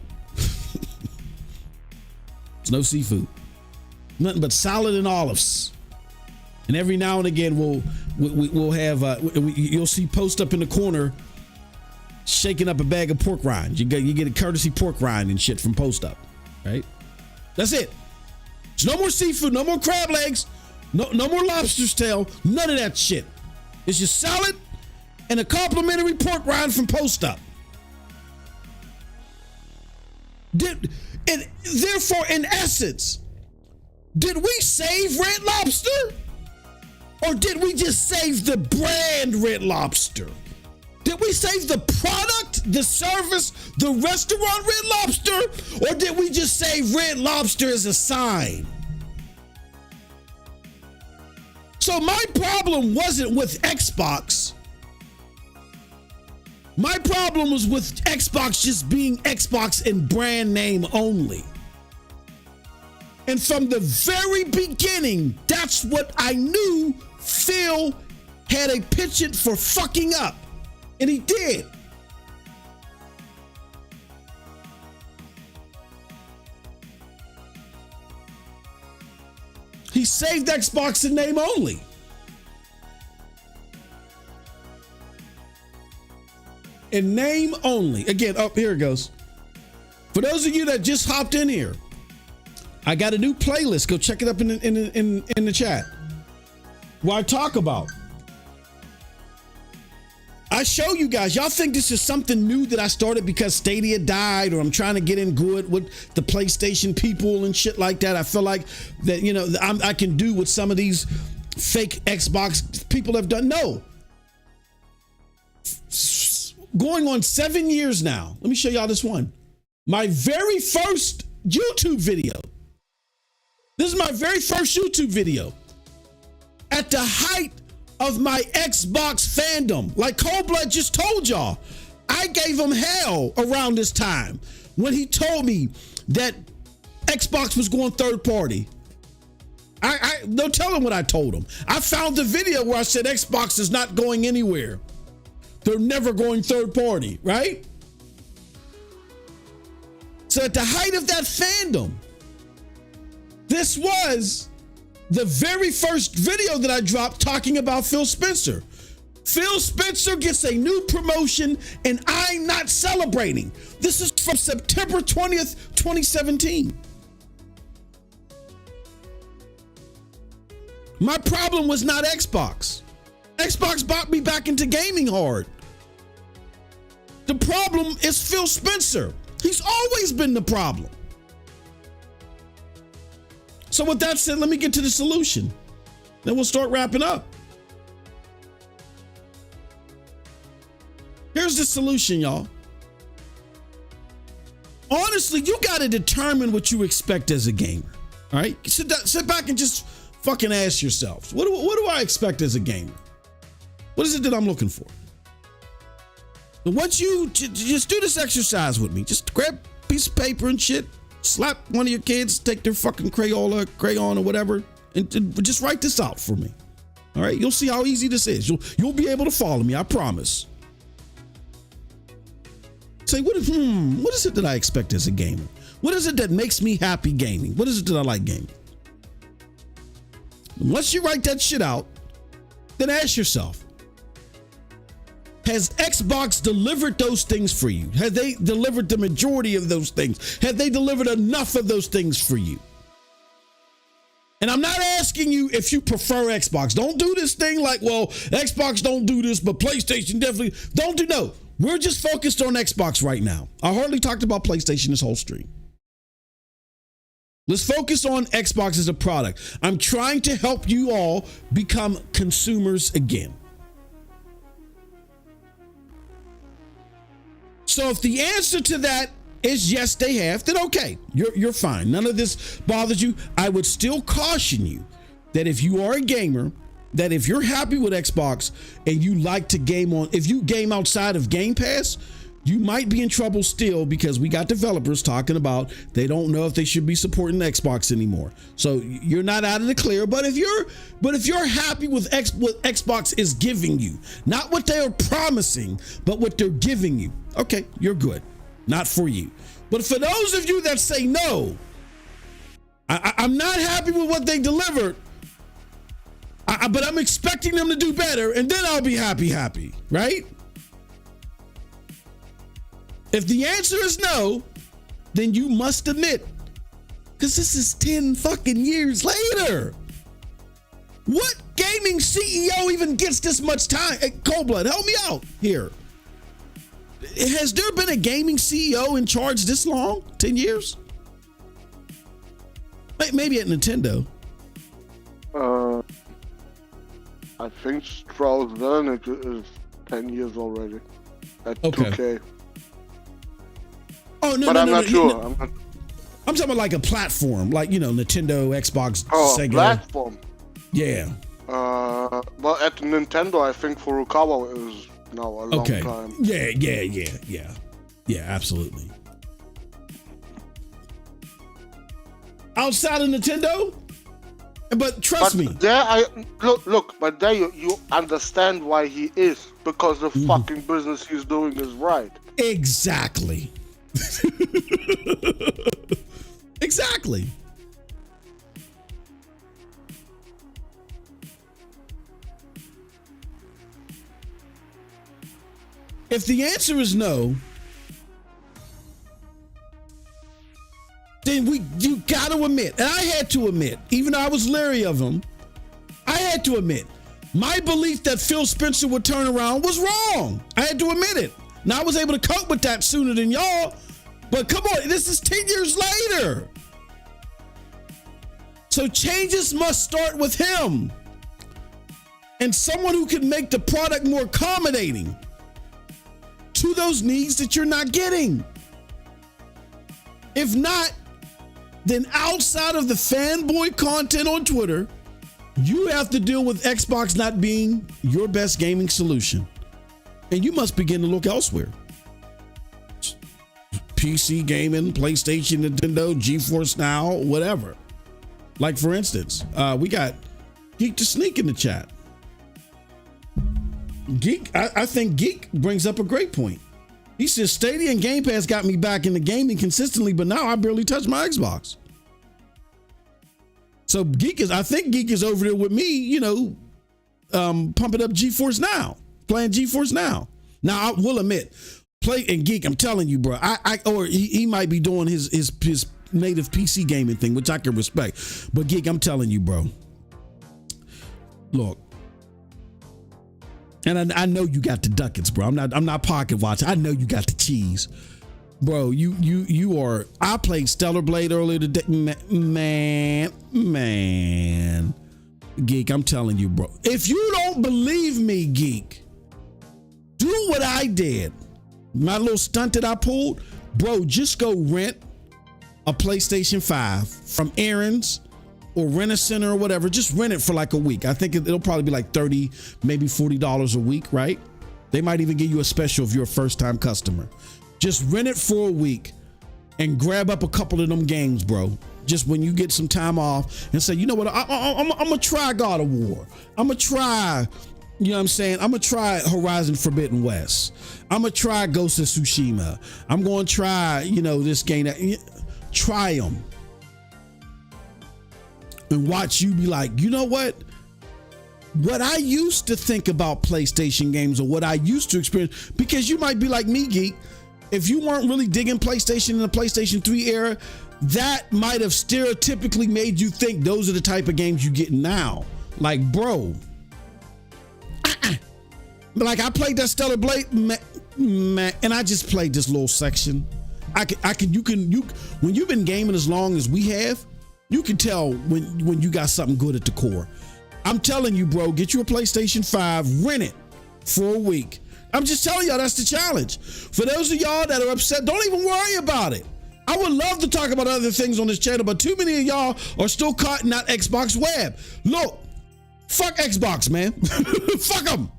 There's no seafood. Nothing but salad and olives. And every now and again, we'll have you'll see Post up in the corner shaking up a bag of pork rinds. You get a courtesy pork rind and shit from Post up, right? That's it. There's no more seafood, no more crab legs, no more lobster's tail, none of that shit. It's just salad and a complimentary pork rind from Post up. Therefore, in essence, did we save Red Lobster? Or did we just save the brand Red Lobster? Did we save the product, the service, the restaurant Red Lobster? Or did we just save Red Lobster as a sign? So my problem wasn't with Xbox. My problem was with Xbox just being Xbox in brand name only. And from the very beginning, that's what I knew Phil had a penchant for fucking up. And he did. He saved Xbox in name only. In name only. Again, here it goes. For those of you that just hopped in here, I got a new playlist. Go check it up in the chat. Where I talk about. I show you guys. Y'all think this is something new that I started because Stadia died, or I'm trying to get in good with the PlayStation people and shit like that. I feel like that, you know, I can do what some of these fake Xbox people have done. No. Going on 7 years now. Let me show y'all this one. My very first YouTube video. This is my very first YouTube video. At the height of my Xbox fandom, like Cold Blood just told y'all, I gave him hell around this time when he told me that Xbox was going third party. I don't tell him what I told him. I found the video where I said Xbox is not going anywhere. They're never going third party, right? So at the height of that fandom, this was the very first video that I dropped talking about Phil Spencer. Phil Spencer gets a new promotion and I'm not celebrating. This is from September 20th, 2017. My problem was not Xbox. Xbox brought me back into gaming hard. The problem is Phil Spencer. He's always been the problem. So with that said, let me get to the solution. Then we'll start wrapping up. Here's the solution, y'all. Honestly, you got to determine what you expect as a gamer. All right? Sit back and just fucking ask yourselves, what do I expect as a gamer? What is it that I'm looking for? And once you just do this exercise with me, just grab a piece of paper and shit, slap one of your kids, take their fucking crayon or whatever, and just write this out for me. All right, you'll see how easy this is. You'll be able to follow me, I promise. Say, what is it that I expect as a gamer? What is it that makes me happy gaming? What is it that I like gaming? Once you write that shit out, then ask yourself, has Xbox delivered those things for you? Have they delivered the majority of those things? Have they delivered enough of those things for you? And I'm not asking you if you prefer Xbox. Don't do this thing like, well, Xbox don't do this, but PlayStation definitely don't do. No, we're just focused on Xbox right now. I hardly talked about PlayStation this whole stream. Let's focus on Xbox as a product. I'm trying to help you all become consumers again. So if the answer to that is yes, they have, then okay, you're fine. None of this bothers you. I would still caution you that if you are a gamer, that if you're happy with Xbox and you like to game if you game outside of Game Pass, you might be in trouble still, because we got developers talking about they don't know if they should be supporting Xbox anymore. So you're not out of the clear. But if you're happy with what Xbox is giving you, not what they are promising, but what they're giving you, okay, you're good. Not for you. But for those of you that say no, I'm not happy with what they delivered, but I'm expecting them to do better, and then I'll be happy, right? If the answer is no, then you must admit, because this is 10 fucking years later. What gaming CEO even gets this much time? Hey, Coldblood, help me out here. Has there been a gaming CEO in charge this long? 10 years? Maybe at Nintendo. I think Strauss Zelnick is 10 years already at 2K. Oh, no, but I'm not sure. I'm talking about like a platform, like, Nintendo, Xbox, Sega. Platform. Yeah. Well, at Nintendo, I think Furukawa is now a long time. Yeah, absolutely. Outside of Nintendo? But trust me. There but there you understand why he is, because the fucking business he's doing is right. Exactly. Exactly. If the answer is no, then you got to admit, and I had to admit, even though I was leery of him, I had to admit, my belief that Phil Spencer would turn around was wrong. I had to admit it. Now I was able to cope with that sooner than y'all, but come on, this is 10 years later. So changes must start with him and someone who can make the product more accommodating to those needs that you're not getting. If not, then outside of the fanboy content on Twitter, you have to deal with Xbox not being your best gaming solution. And you must begin to look elsewhere. PC gaming, PlayStation, Nintendo, GeForce Now, whatever. Like, for instance, we got Geek to Sneak in the chat. Geek, I think Geek brings up a great point. He says, Stadia and Game Pass got me back into gaming consistently, but now I barely touch my Xbox. So I think Geek is over there with me, pumping up GeForce Now. Playing GeForce Now. Now I will admit, Geek, I'm telling you, bro. Or he might be doing his native PC gaming thing, which I can respect. But Geek, I'm telling you, bro. Look, and I know you got the ducats, bro. I'm not pocket watching. I know you got the cheese, bro. You are. I played Stellar Blade earlier today, man. Geek, I'm telling you, bro. If you don't believe me, Geek, do what I did. My little stunt that I pulled, bro, just go rent a PlayStation 5 from Aaron's or Rent-A-Center or whatever. Just rent it for like a week. I think it'll probably be like $30, maybe $40 a week, right? They might even give you a special if you're a first-time customer. Just rent it for a week and grab up a couple of them games, bro. Just when you get some time off and say, you know what, I'm gonna try God of War. I'm gonna try, you know what I'm saying? I'm gonna try Horizon Forbidden West. I'm gonna try Ghost of Tsushima. I'm gonna try, you know, this game. Try them. And watch you be like, you know what? What I used to think about PlayStation games or what I used to experience, because you might be like me, Geek, if you weren't really digging PlayStation in the PlayStation 3 era, that might have stereotypically made you think those are the type of games you get now. Like, bro, like I played that Stellar Blade, man, and I just played this little section. When you've been gaming as long as we have, you can tell when you got something good at the core. I'm telling you, bro, get you a PlayStation 5, rent it for a week. I'm just telling y'all, that's the challenge. For those of y'all that are upset, don't even worry about it. I would love to talk about other things on this channel, but too many of y'all are still caught in that Xbox web. Look, fuck Xbox, man. Fuck them.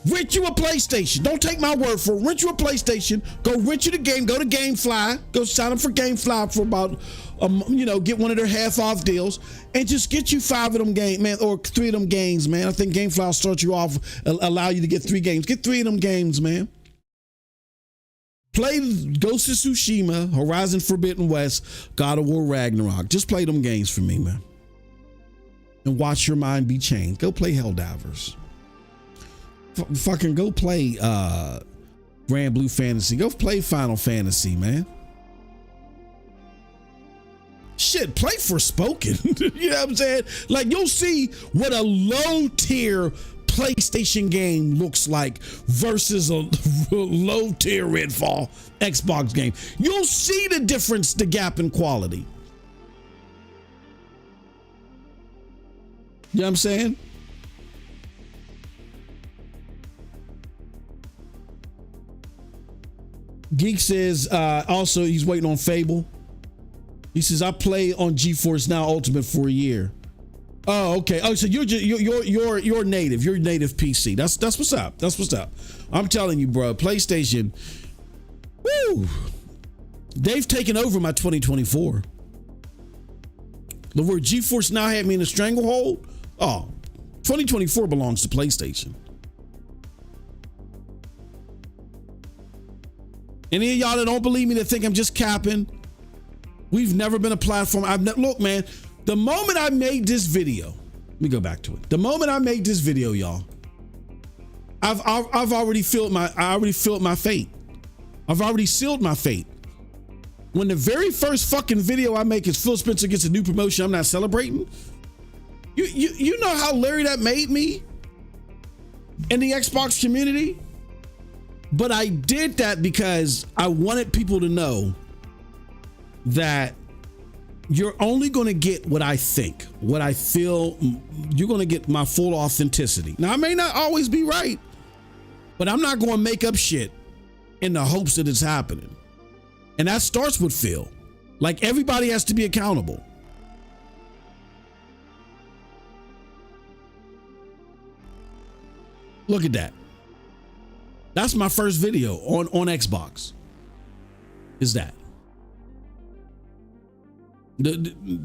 Rent you a PlayStation. Don't take my word for it. Rent you a PlayStation. Go rent you the game. Go to GameFly. Go sign up for GameFly for about, get one of their half off deals and just get you 5 of them games, man, or 3 of them games, man. I think GameFly will start you off, allow you to get 3 games. Get 3 of them games, man. Play Ghost of Tsushima, Horizon Forbidden West, God of War Ragnarok. Just play them games for me, man. And watch your mind be changed. Go play Helldivers. Fucking go play Grand Blue Fantasy. Go play Final Fantasy, man. Shit, play Forspoken. You know what I'm saying? Like, you'll see what a low tier PlayStation game looks like versus a low tier Redfall Xbox game. You'll see the difference, the gap in quality. You know what I'm saying? Geek says also he's waiting on Fable. He says I play on GeForce Now Ultimate for a year. Oh, okay. Oh, so you're native. You're native PC. That's what's up. That's what's up. I'm telling you, bro. PlayStation. Woo. They've taken over my 2024. The word GeForce Now had me in a stranglehold. Oh, 2024 belongs to PlayStation. Any of y'all that don't believe me, that think I'm just capping, we've never been a platform. Look, man, the moment I made this video, let me go back to it. The moment I made this video, y'all, I've already filled my fate. I've already sealed my fate. When the very first fucking video I make is Phil Spencer gets a new promotion, I'm not celebrating. You know how Larry that made me in the Xbox community? But I did that because I wanted people to know that you're only going to get what I think, what I feel. You're going to get my full authenticity. Now, I may not always be right, but I'm not going to make up shit in the hopes that it's happening. And that starts with Phil. Like, everybody has to be accountable. Look at that. That's my first video on Xbox. Is that.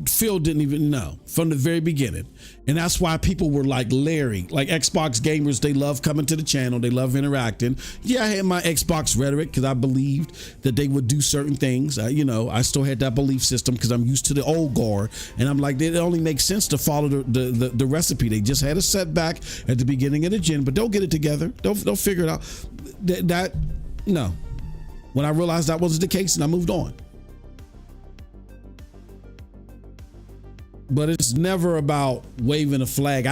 Phil didn't even know from the very beginning. And that's why people were like Larry, like Xbox gamers, they love coming to the channel. They love interacting. Yeah, I had my Xbox rhetoric because I believed that they would do certain things. I still had that belief system because I'm used to the old guard. And I'm like, it only makes sense to follow the recipe. They just had a setback at the beginning of the gen, but they'll get it together. They'll figure it out. No. When I realized that wasn't the case, and I moved on. But it's never about waving a flag.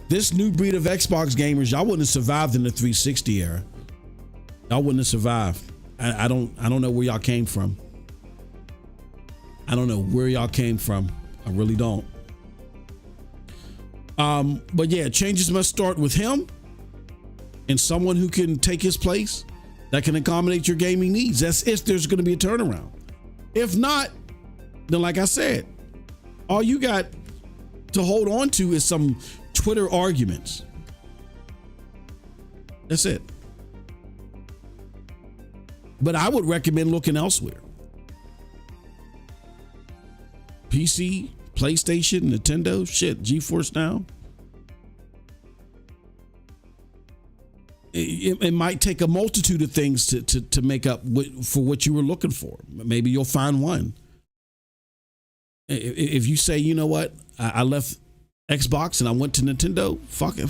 This new breed of Xbox gamers, y'all wouldn't have survived in the 360 era. Y'all wouldn't have survived. I don't know where y'all came from. I don't know where y'all came from. I really don't. But yeah, changes must start with him and someone who can take his place that can accommodate your gaming needs. That's if there's going to be a turnaround. If not, then like I said, all you got to hold on to is some Twitter arguments. That's it. But I would recommend looking elsewhere. PC, PlayStation, Nintendo, shit, GeForce Now. It might take a multitude of things to make up for what you were looking for. Maybe you'll find one. If you say, you know what, I left Xbox and I went to Nintendo, fuck it,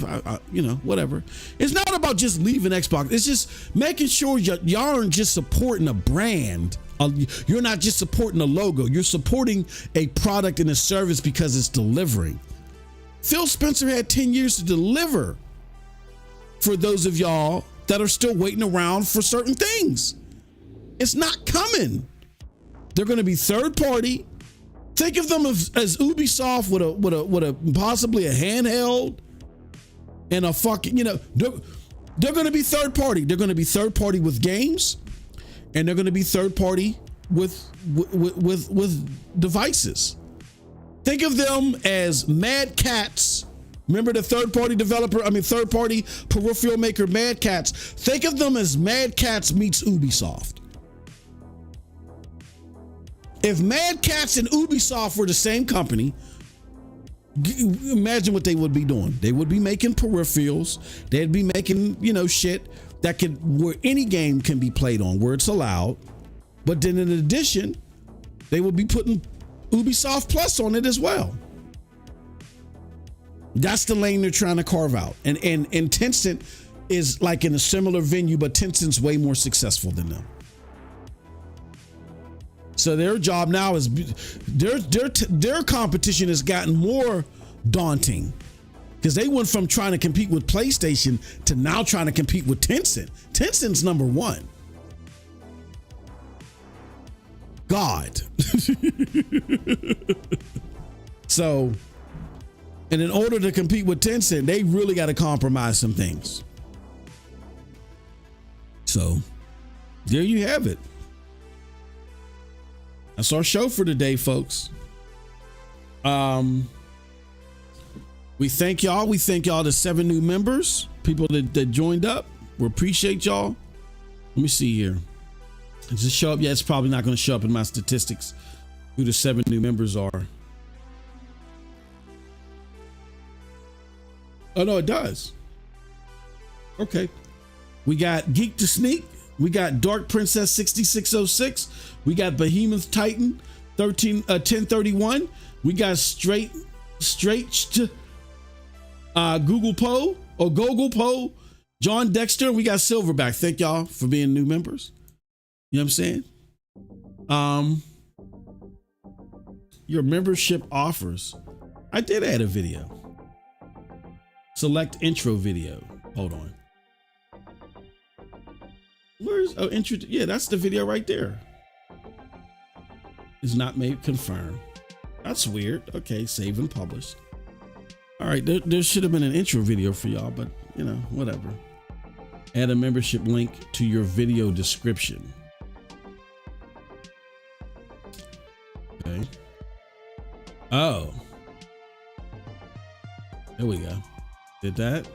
whatever. It's not about just leaving Xbox. It's just making sure y'all aren't just supporting a brand. You're not just supporting a logo. You're supporting a product and a service because it's delivering. Phil Spencer had 10 years to deliver for those of y'all that are still waiting around for certain things. It's not coming. They're going to be third party. Think of them as Ubisoft with a possibly a handheld and a fucking, they're going to be third party. They're going to be third party with games, and they're going to be third party with devices. Think of them as Mad Cats. Remember the third party peripheral maker Mad Cats. Think of them as Mad Cats meets Ubisoft. If Mad Cats and Ubisoft were the same company, imagine what they would be doing. They would be making peripherals. They'd be making, shit that where any game can be played on, where it's allowed. But then in addition, they would be putting Ubisoft Plus on it as well. That's the lane they're trying to carve out. And Tencent is like in a similar venue, but Tencent's way more successful than them. So their job now is their competition has gotten more daunting because they went from trying to compete with PlayStation to now trying to compete with Tencent. Tencent's number one. God. So, and in order to compete with Tencent, they really got to compromise some things. So there you have it. That's our show for today, folks. We thank y'all. We thank y'all, the 7 new members, people that joined up. We appreciate y'all. Let me see here. Does it show up? Yeah, it's probably not going to show up in my statistics who the 7 new members are. Oh, no, it does. Okay. We got Geek to Sneak. We got Dark Princess 6606. We got Behemoth Titan 1031. We got straight Google Poe or Gogol Poe, John Dexter. We got Silverback. Thank y'all for being new members. You know what I'm saying? Your membership offers. I did add a video. Select intro video. Hold on. Where's intro? Yeah, that's the video right there. Is not made confirmed. That's weird. Okay, save and publish. All right, there should have been an intro video for y'all, but whatever. Add a membership link to your video description. Okay. Oh. There we go. Did that?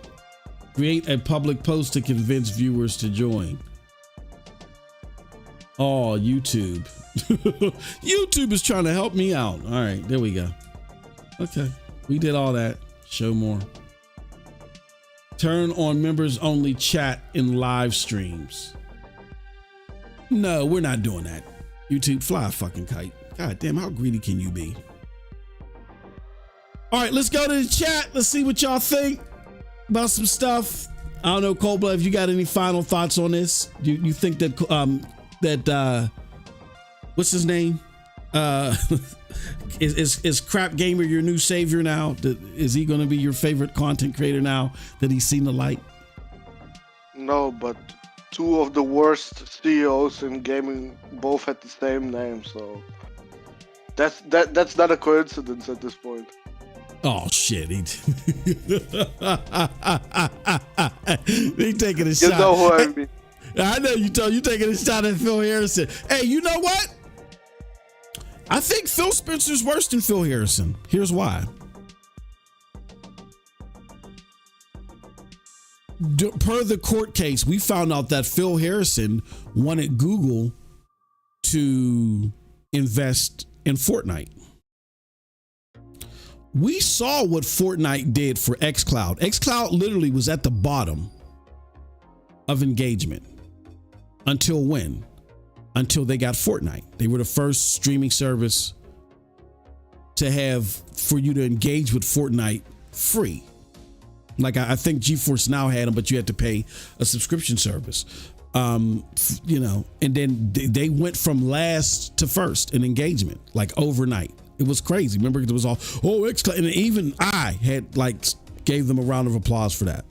Create a public post to convince viewers to join. Oh, YouTube. YouTube is trying to help me out. All right, there we go. Okay, we did all that. Show more. Turn on members only chat in live streams. No, we're not doing that. YouTube, fly a fucking kite. God damn, how greedy can you be? All right, let's go to the chat. Let's see what y'all think about some stuff. I don't know, Cold Blood, if you got any final thoughts on this. You think that what's his name? Is Crap Gamer your new savior now? Is he going to be your favorite content creator now that he's seen the light? No, but 2 of the worst CEOs in gaming both had the same name, so that's not a coincidence at this point. Oh shit! He taking a shot. You know who I mean. I know you taking a shot at Phil Harrison. Hey, you know what? I think Phil Spencer's worse than Phil Harrison. Here's why. Per the court case, we found out that Phil Harrison wanted Google to invest in Fortnite. we saw what Fortnite did for xCloud. xCloud literally was at the bottom of engagement until when? Until they got Fortnite. They were the first streaming service to have for you to engage with Fortnite free. Like I think GeForce Now had them, but you had to pay a subscription service. You know, and then they went from last to first in engagement, like overnight. It was crazy. Remember, it was all, xCloud, and even I had gave them a round of applause for that.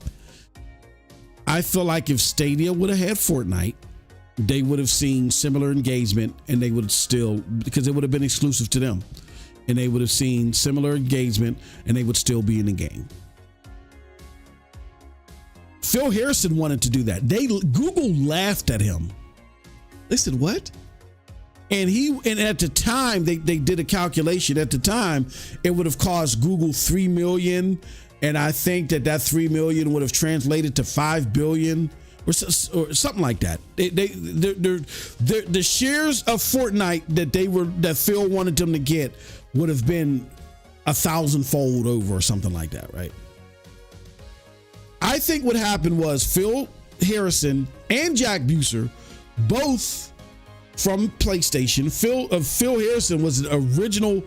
I feel like if Stadia would have had Fortnite, they would have seen similar engagement, and they would still, because it would have been exclusive to them, and they would have seen similar engagement, and they would still be in the game. Phil Harrison wanted to do that. Google laughed at him. They said, what? And at the time, they did a calculation. At the time, it would have cost Google $3 million. And I think that 3 million would have translated to 5 billion or something like that. The shares of Fortnite that Phil wanted them to get would have been 1,000-fold over or something like that, right? I think what happened was Phil Harrison and Jack Buser, both from PlayStation. Phil Harrison was an original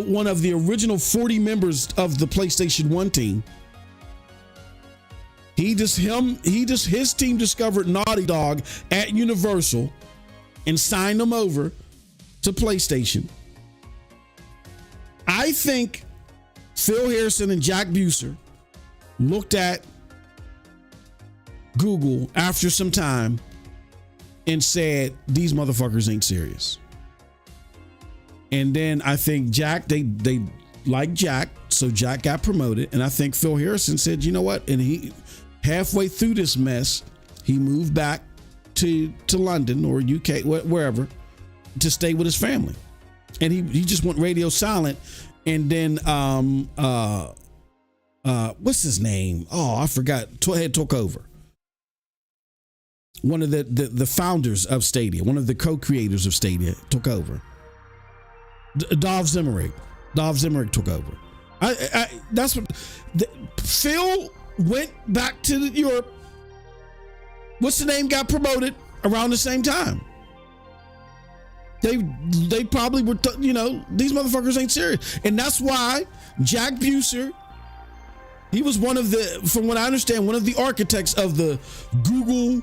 one of the original 40 members of the PlayStation 1 team. His team discovered Naughty Dog at Universal and signed them over to PlayStation. I think Phil Harrison and Jack Buser looked at Google after some time and said, these motherfuckers ain't serious. And then I think Jack, they liked Jack, so Jack got promoted. And I think Phil Harrison said, you know what? And he, halfway through this mess, he moved back to London or UK, wherever, to stay with his family. And he just went radio silent. And then, what's his name? Oh, I forgot. Took over. One of the founders of Stadia, one of the co-creators of Stadia, took over. Dov Zimmerig took over. That's what Phil went back to Europe. What's the name? Got promoted around the same time. They probably were, these motherfuckers ain't serious, and that's why Jack Buser, he was one of the, from what I understand, one of the architects of the Google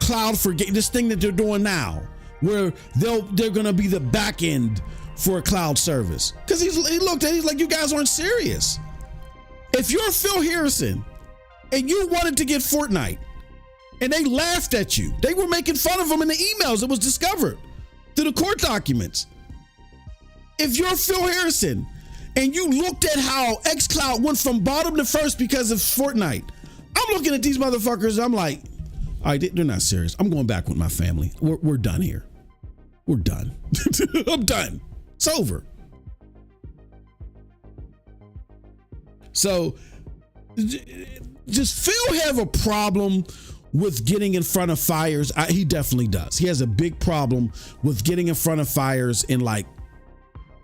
Cloud for this thing that they're doing now, where they're gonna be the back end for a cloud service. Because he looked at it, he's like, you guys aren't serious. If you're Phil Harrison and you wanted to get Fortnite and they laughed at you, they were making fun of him in the emails that was discovered through the court documents. If you're Phil Harrison and you looked at how xCloud went from bottom to first because of Fortnite, I'm looking at these motherfuckers, I'm like, all right, they're not serious. I'm going back with my family. We're done here. We're done. I'm done. It's over. So, does Phil have a problem with getting in front of fires? He definitely does. He has a big problem with getting in front of fires and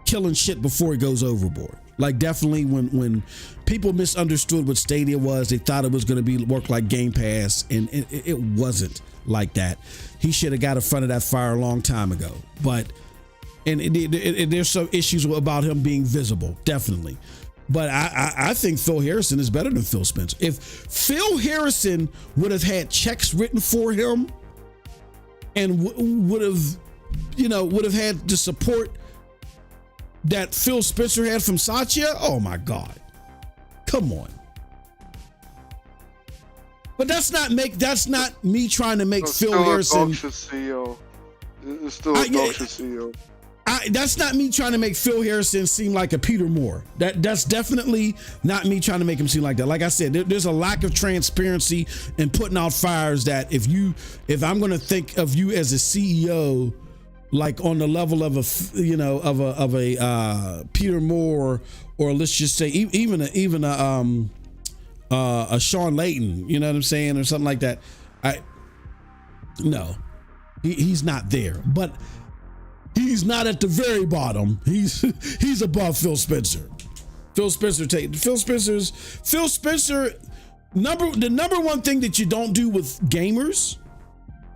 killing shit before he goes overboard. Definitely when people misunderstood what Stadia was, they thought it was going to work like Game Pass, and it wasn't like that. He should have got in front of that fire a long time ago. But there's some issues about him being visible, definitely. But I think Phil Harrison is better than Phil Spencer. If Phil Harrison would have had checks written for him and would have had the support that Phil Spencer had from Satya, oh my God, come on. But that's not me trying to make Phil Harrison. CEO. It's still a dog shit CEO. That's not me trying to make Phil Harrison seem like a Peter Moore. That's definitely not me trying to make him seem like that. Like I said, there's a lack of transparency in putting out fires that if I'm going to think of you as a CEO, on the level of a Peter Moore, or let's just say even a Sean Layton, you know what I'm saying, or something like that. He's not there, but he's not at the very bottom. He's above Phil Spencer. Phil Spencer. The number one thing that you don't do with gamers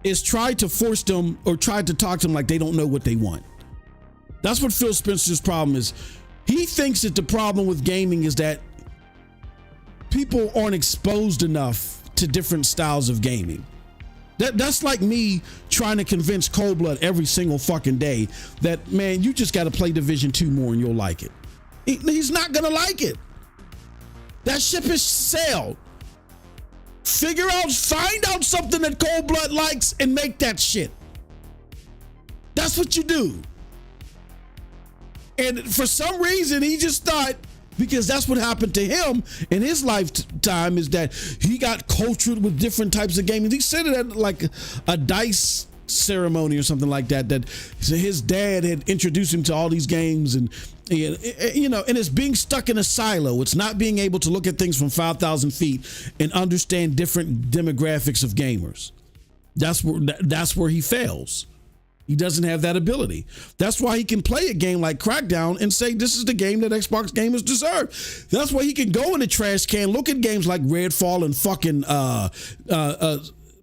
is try to force them or try to talk to them like they don't know what they want. That's what Phil Spencer's problem is. He thinks that the problem with gaming is that people aren't exposed enough to different styles of gaming. That's like me trying to convince Cold Blood every single fucking day that, man, you just got to play Division 2 more and you'll like it. He's not going to like it. That ship has sailed. Find out something that Cold Blood likes and make that shit. That's what you do. And for some reason, he just thought, because that's what happened to him in his lifetime, is that he got cultured with different types of gaming. He said it at like a dice ceremony or something like that, that his dad had introduced him to all these games, and you know, and it's being stuck in a silo. It's not being able to look at things from 5,000 feet and understand different demographics of gamers. That's where he fails. He doesn't have that ability. That's why he can play a game like Crackdown and say, this is the game that Xbox gamers deserve. That's why he can go in the trash can, look at games like Redfall and fucking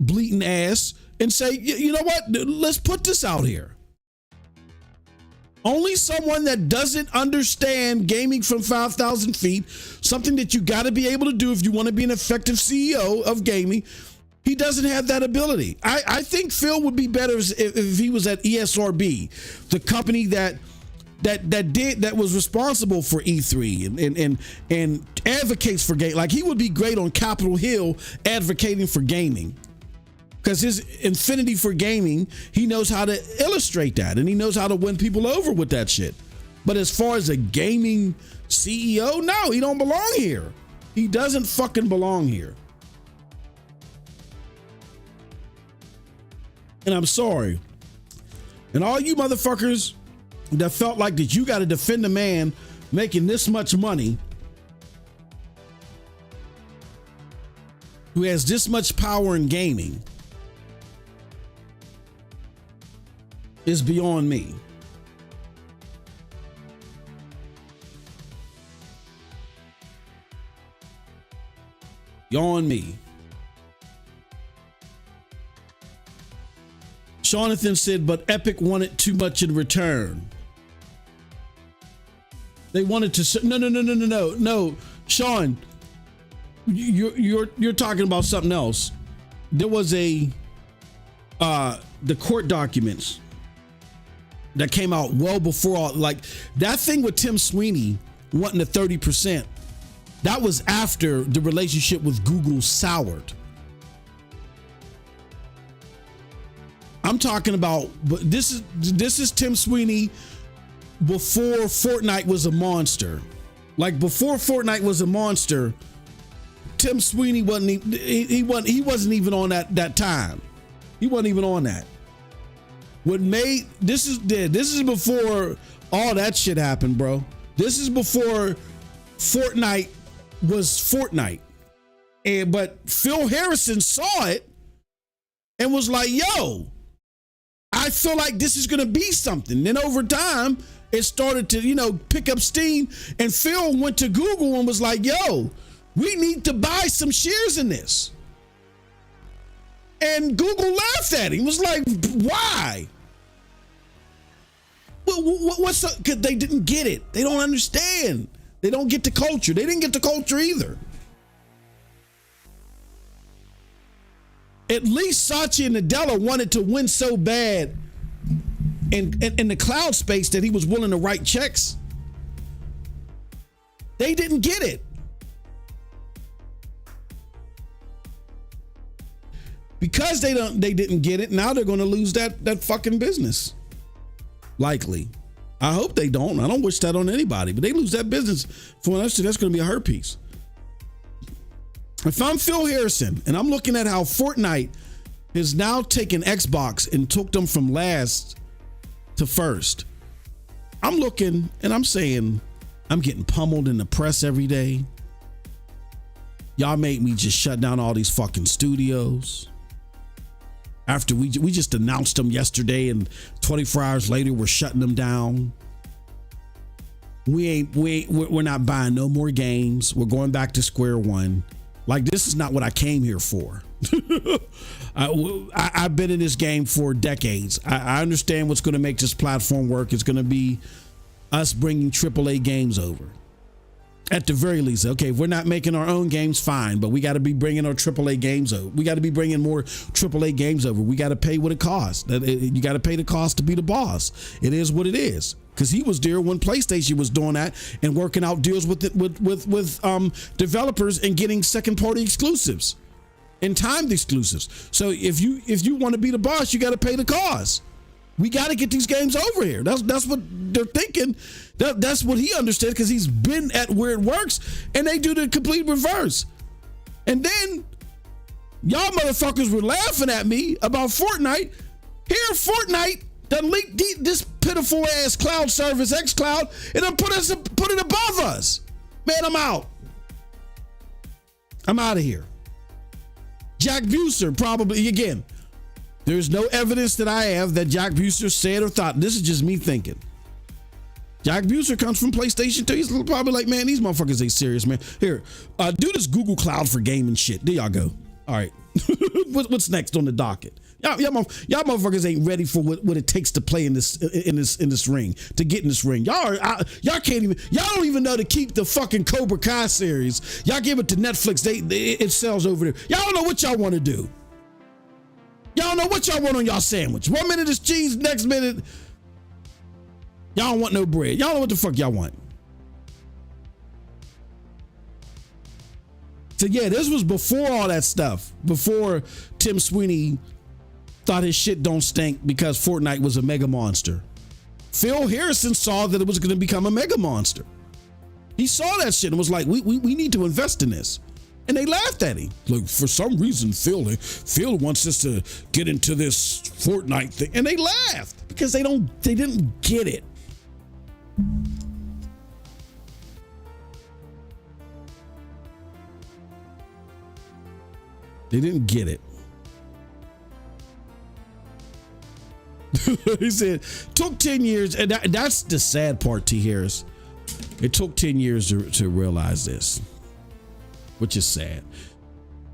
Bleeding Ass and say, you know what? Let's put this out here. Only someone that doesn't understand gaming from 5,000 feet, something that you got to be able to do if you want to be an effective CEO of gaming, he doesn't have that ability. I think Phil would be better if he was at ESRB, the company that was responsible for E3 and advocates for game. Like, he would be great on Capitol Hill advocating for gaming, because his affinity for gaming, he knows how to illustrate that, and he knows how to win people over with that shit. But as far as a gaming CEO, no, he don't belong here. He doesn't fucking belong here. And I'm sorry. And all you motherfuckers that felt like that you got to defend a man making this much money, who has this much power in gaming, is beyond me. Beyond me. Jonathan said, but Epic wanted too much in return. They wanted to. No, Sean, you're talking about something else. There was the court documents that came out well before all, like that thing with Tim Sweeney wanting the 30%. That was after the relationship with Google soured. I'm talking about, but this is Tim Sweeney before Fortnite was a monster. Like, before Fortnite was a monster, Tim Sweeney wasn't even on that time. He wasn't even on that. What made this is before all that shit happened, bro. This is before Fortnite was Fortnite. But Phil Harrison saw it and was like, yo, I feel like this is going to be something. Then over time, it started to, pick up steam. And Phil went to Google and was like, yo, we need to buy some shares in this. And Google laughed at him. Was like, why? What's up? Because they didn't get it. They don't understand. They don't get the culture. They didn't get the culture either. At least Sachi and Nadella wanted to win so bad in the cloud space that he was willing to write checks. They didn't get it. Because they didn't get it, now they're going to lose that fucking business. Likely. I hope they don't. I don't wish that on anybody, but they lose that business. For us, that's going to be a hurt piece. If I'm Phil Harrison and I'm looking at how Fortnite has now taken Xbox and took them from last to first, I'm looking and I'm saying, I'm getting pummeled in the press every day. Y'all made me just shut down all these fucking studios. After we just announced them yesterday, and 24 hours later we're shutting them down. we're not buying no more games. We're going back to square one. Like, this is not what I came here for. I've been in this game for decades. I understand what's going to make this platform work. It's going to be us bringing AAA games over. At the very least, okay, if we're not making our own games, fine, but we got to be bringing our AAA games over. We got to be bringing more AAA games over. We got to pay what it costs. You got to pay the cost to be the boss. It is what it is. Because he was there when PlayStation was doing that and working out deals with developers and getting second-party exclusives and timed exclusives. So if you want to be the boss, you got to pay the cost. We got to get these games over here. That's what they're thinking. That's what he understood, because he's been at where it works, and they do the complete reverse. And then y'all motherfuckers were laughing at me about Fortnite. Here, Fortnite done leaked this pitiful ass cloud service, xCloud, and then put it above us. Man, I'm out. I'm out of here. Jack Buser probably, again, there's no evidence that I have that Jack Buser said or thought. This is just me thinking. Jack Buser comes from PlayStation 2. He's probably like, man, these motherfuckers ain't serious, man. Here, do this Google Cloud for gaming shit. There y'all go. All right. What's next on the docket? Y'all motherfuckers ain't ready for what it takes to play in this ring, to get in this ring. Y'all don't even know to keep the fucking Cobra Kai series. Y'all give it to Netflix. It sells over there. Y'all don't know what y'all want to do. Y'all don't know what y'all want on y'all sandwich. 1 minute is cheese, next minute y'all don't want no bread. Y'all know what the fuck y'all want. So yeah, this was before all that stuff. Before Tim Sweeney thought his shit don't stink because Fortnite was a mega monster. Phil Harrison saw that it was going to become a mega monster. He saw that shit and was like, we need to invest in this. And they laughed at him. Like, for some reason, Phil wants us to get into this Fortnite thing. And they laughed because they didn't get it. They didn't get it. He said, took 10 years. And that's the sad part, T. Harris. It took 10 years to realize this, which is sad.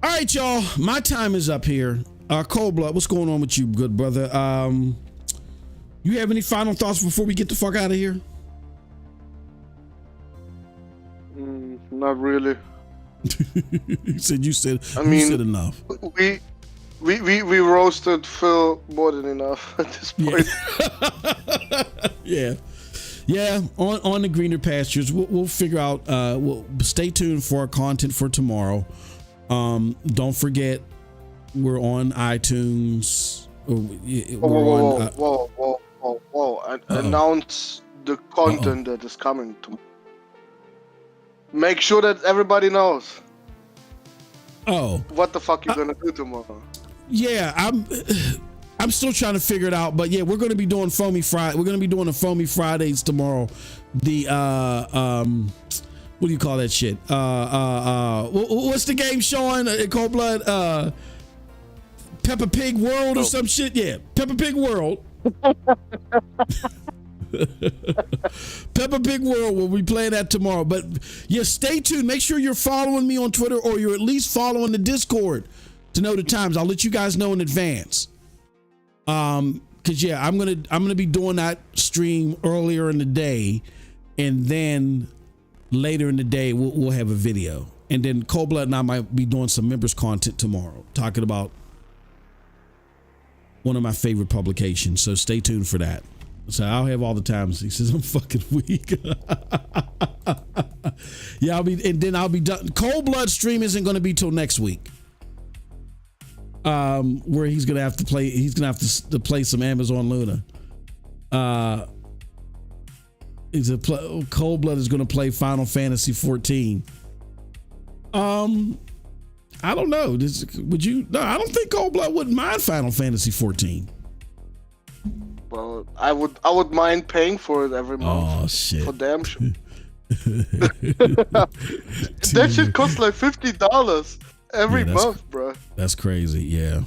All right, y'all. My time is up here. Cold Blood, what's going on with you, good brother? You have any final thoughts before we get the fuck out of here? Not really. You said enough. We roasted Phil more than enough at this point. Yeah. On the greener pastures, we'll figure out. We'll stay tuned for our content for tomorrow. Don't forget, we're on iTunes. Whoa! Announce the content that is coming tomorrow. Make sure that everybody knows. What the fuck you gonna do tomorrow? Yeah, I'm still trying to figure it out, but yeah, we're going to be doing Foamy Friday. We're going to be doing the Foamy Fridays tomorrow. The what do you call that shit? What's the game showing in Cold Blood? Peppa Pig World or some shit? Yeah, Peppa Pig World. Peppa Pig World, we'll be playing that tomorrow. But yeah, stay tuned. Make sure you're following me on Twitter, or you're at least following the Discord to know the times. I'll let you guys know in advance. Cause yeah, I'm gonna be doing that stream earlier in the day, and then later in the day we'll have a video, and then Cold Blood and I might be doing some members content tomorrow, talking about one of my favorite publications. So stay tuned for that. So I'll have all the times. He says I'm fucking weak. Yeah, I'll be done. Cold Blood stream isn't going to be till next week. Where he's gonna have to play. He's gonna have to play some Amazon Luna. Cold Blood is gonna play Final Fantasy 14. I don't know. Would you? No, I don't think Cold Blood wouldn't mind Final Fantasy 14. Well, I would mind paying for it every month. Oh shit! For damn sure. That shit costs like $50 every month, bro. That's crazy. Yeah.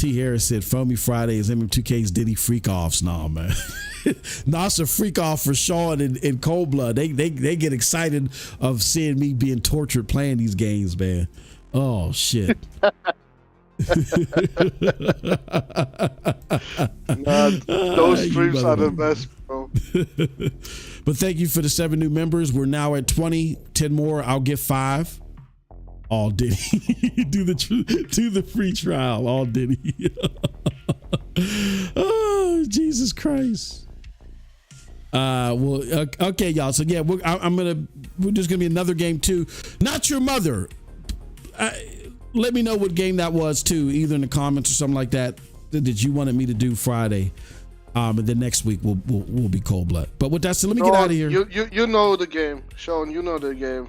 T. Harris said, Foamy Friday is MM2K's Diddy freak offs. Nah, man. Nah, it's a freak off for Sean and Cold Blood. They get excited of seeing me being tortured playing these games, man. Oh shit. Those streams are the best, bro. But thank you for the 7 new members. We're now at 20. 10 more. I'll give 5. All Diddy. do the free trial. All Diddy. Oh, Jesus Christ. Well, okay, y'all. So yeah, we're just gonna be another game too. Not Your Mother. Let me know what game that was too, either in the comments or something like that you wanted me to do Friday. And then next week we'll be Cold Blood. But with that said, let me get out of here. You know the game, Sean. You know the game.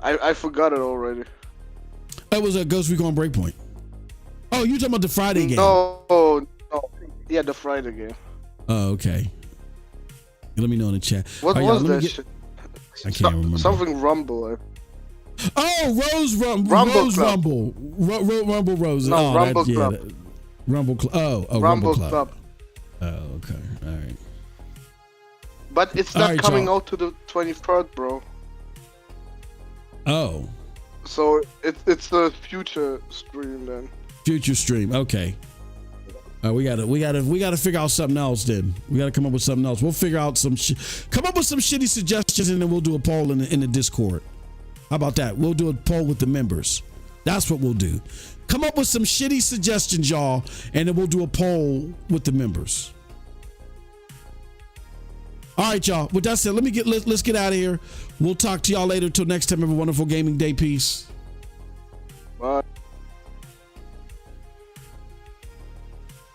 I forgot it already. It was a Ghost Recon Breakpoint. Oh, you talking about the Friday game? No. Yeah, the Friday game. Oh, okay. Let me know in the chat. What was that shit? I can't remember. Something Rumble. Oh, Rose Rumble. Rumble Rose. No, oh, Rumble Club. Rumble Club. Oh, Rumble Club. Oh, okay. All right. But it's not coming out to the 23rd, bro. Oh. So it's the future stream then. Future stream. Okay. We gotta figure out something else then. We gotta come up with something else. We'll figure out come up with some shitty suggestions and then we'll do a poll in the Discord. How about that? We'll do a poll with the members. That's what we'll do. Come up with some shitty suggestions, y'all, and then we'll do a poll with the members. All right, y'all. With that said, let's get out of here. We'll talk to y'all later. Till next time, have a wonderful gaming day. Peace. Bye.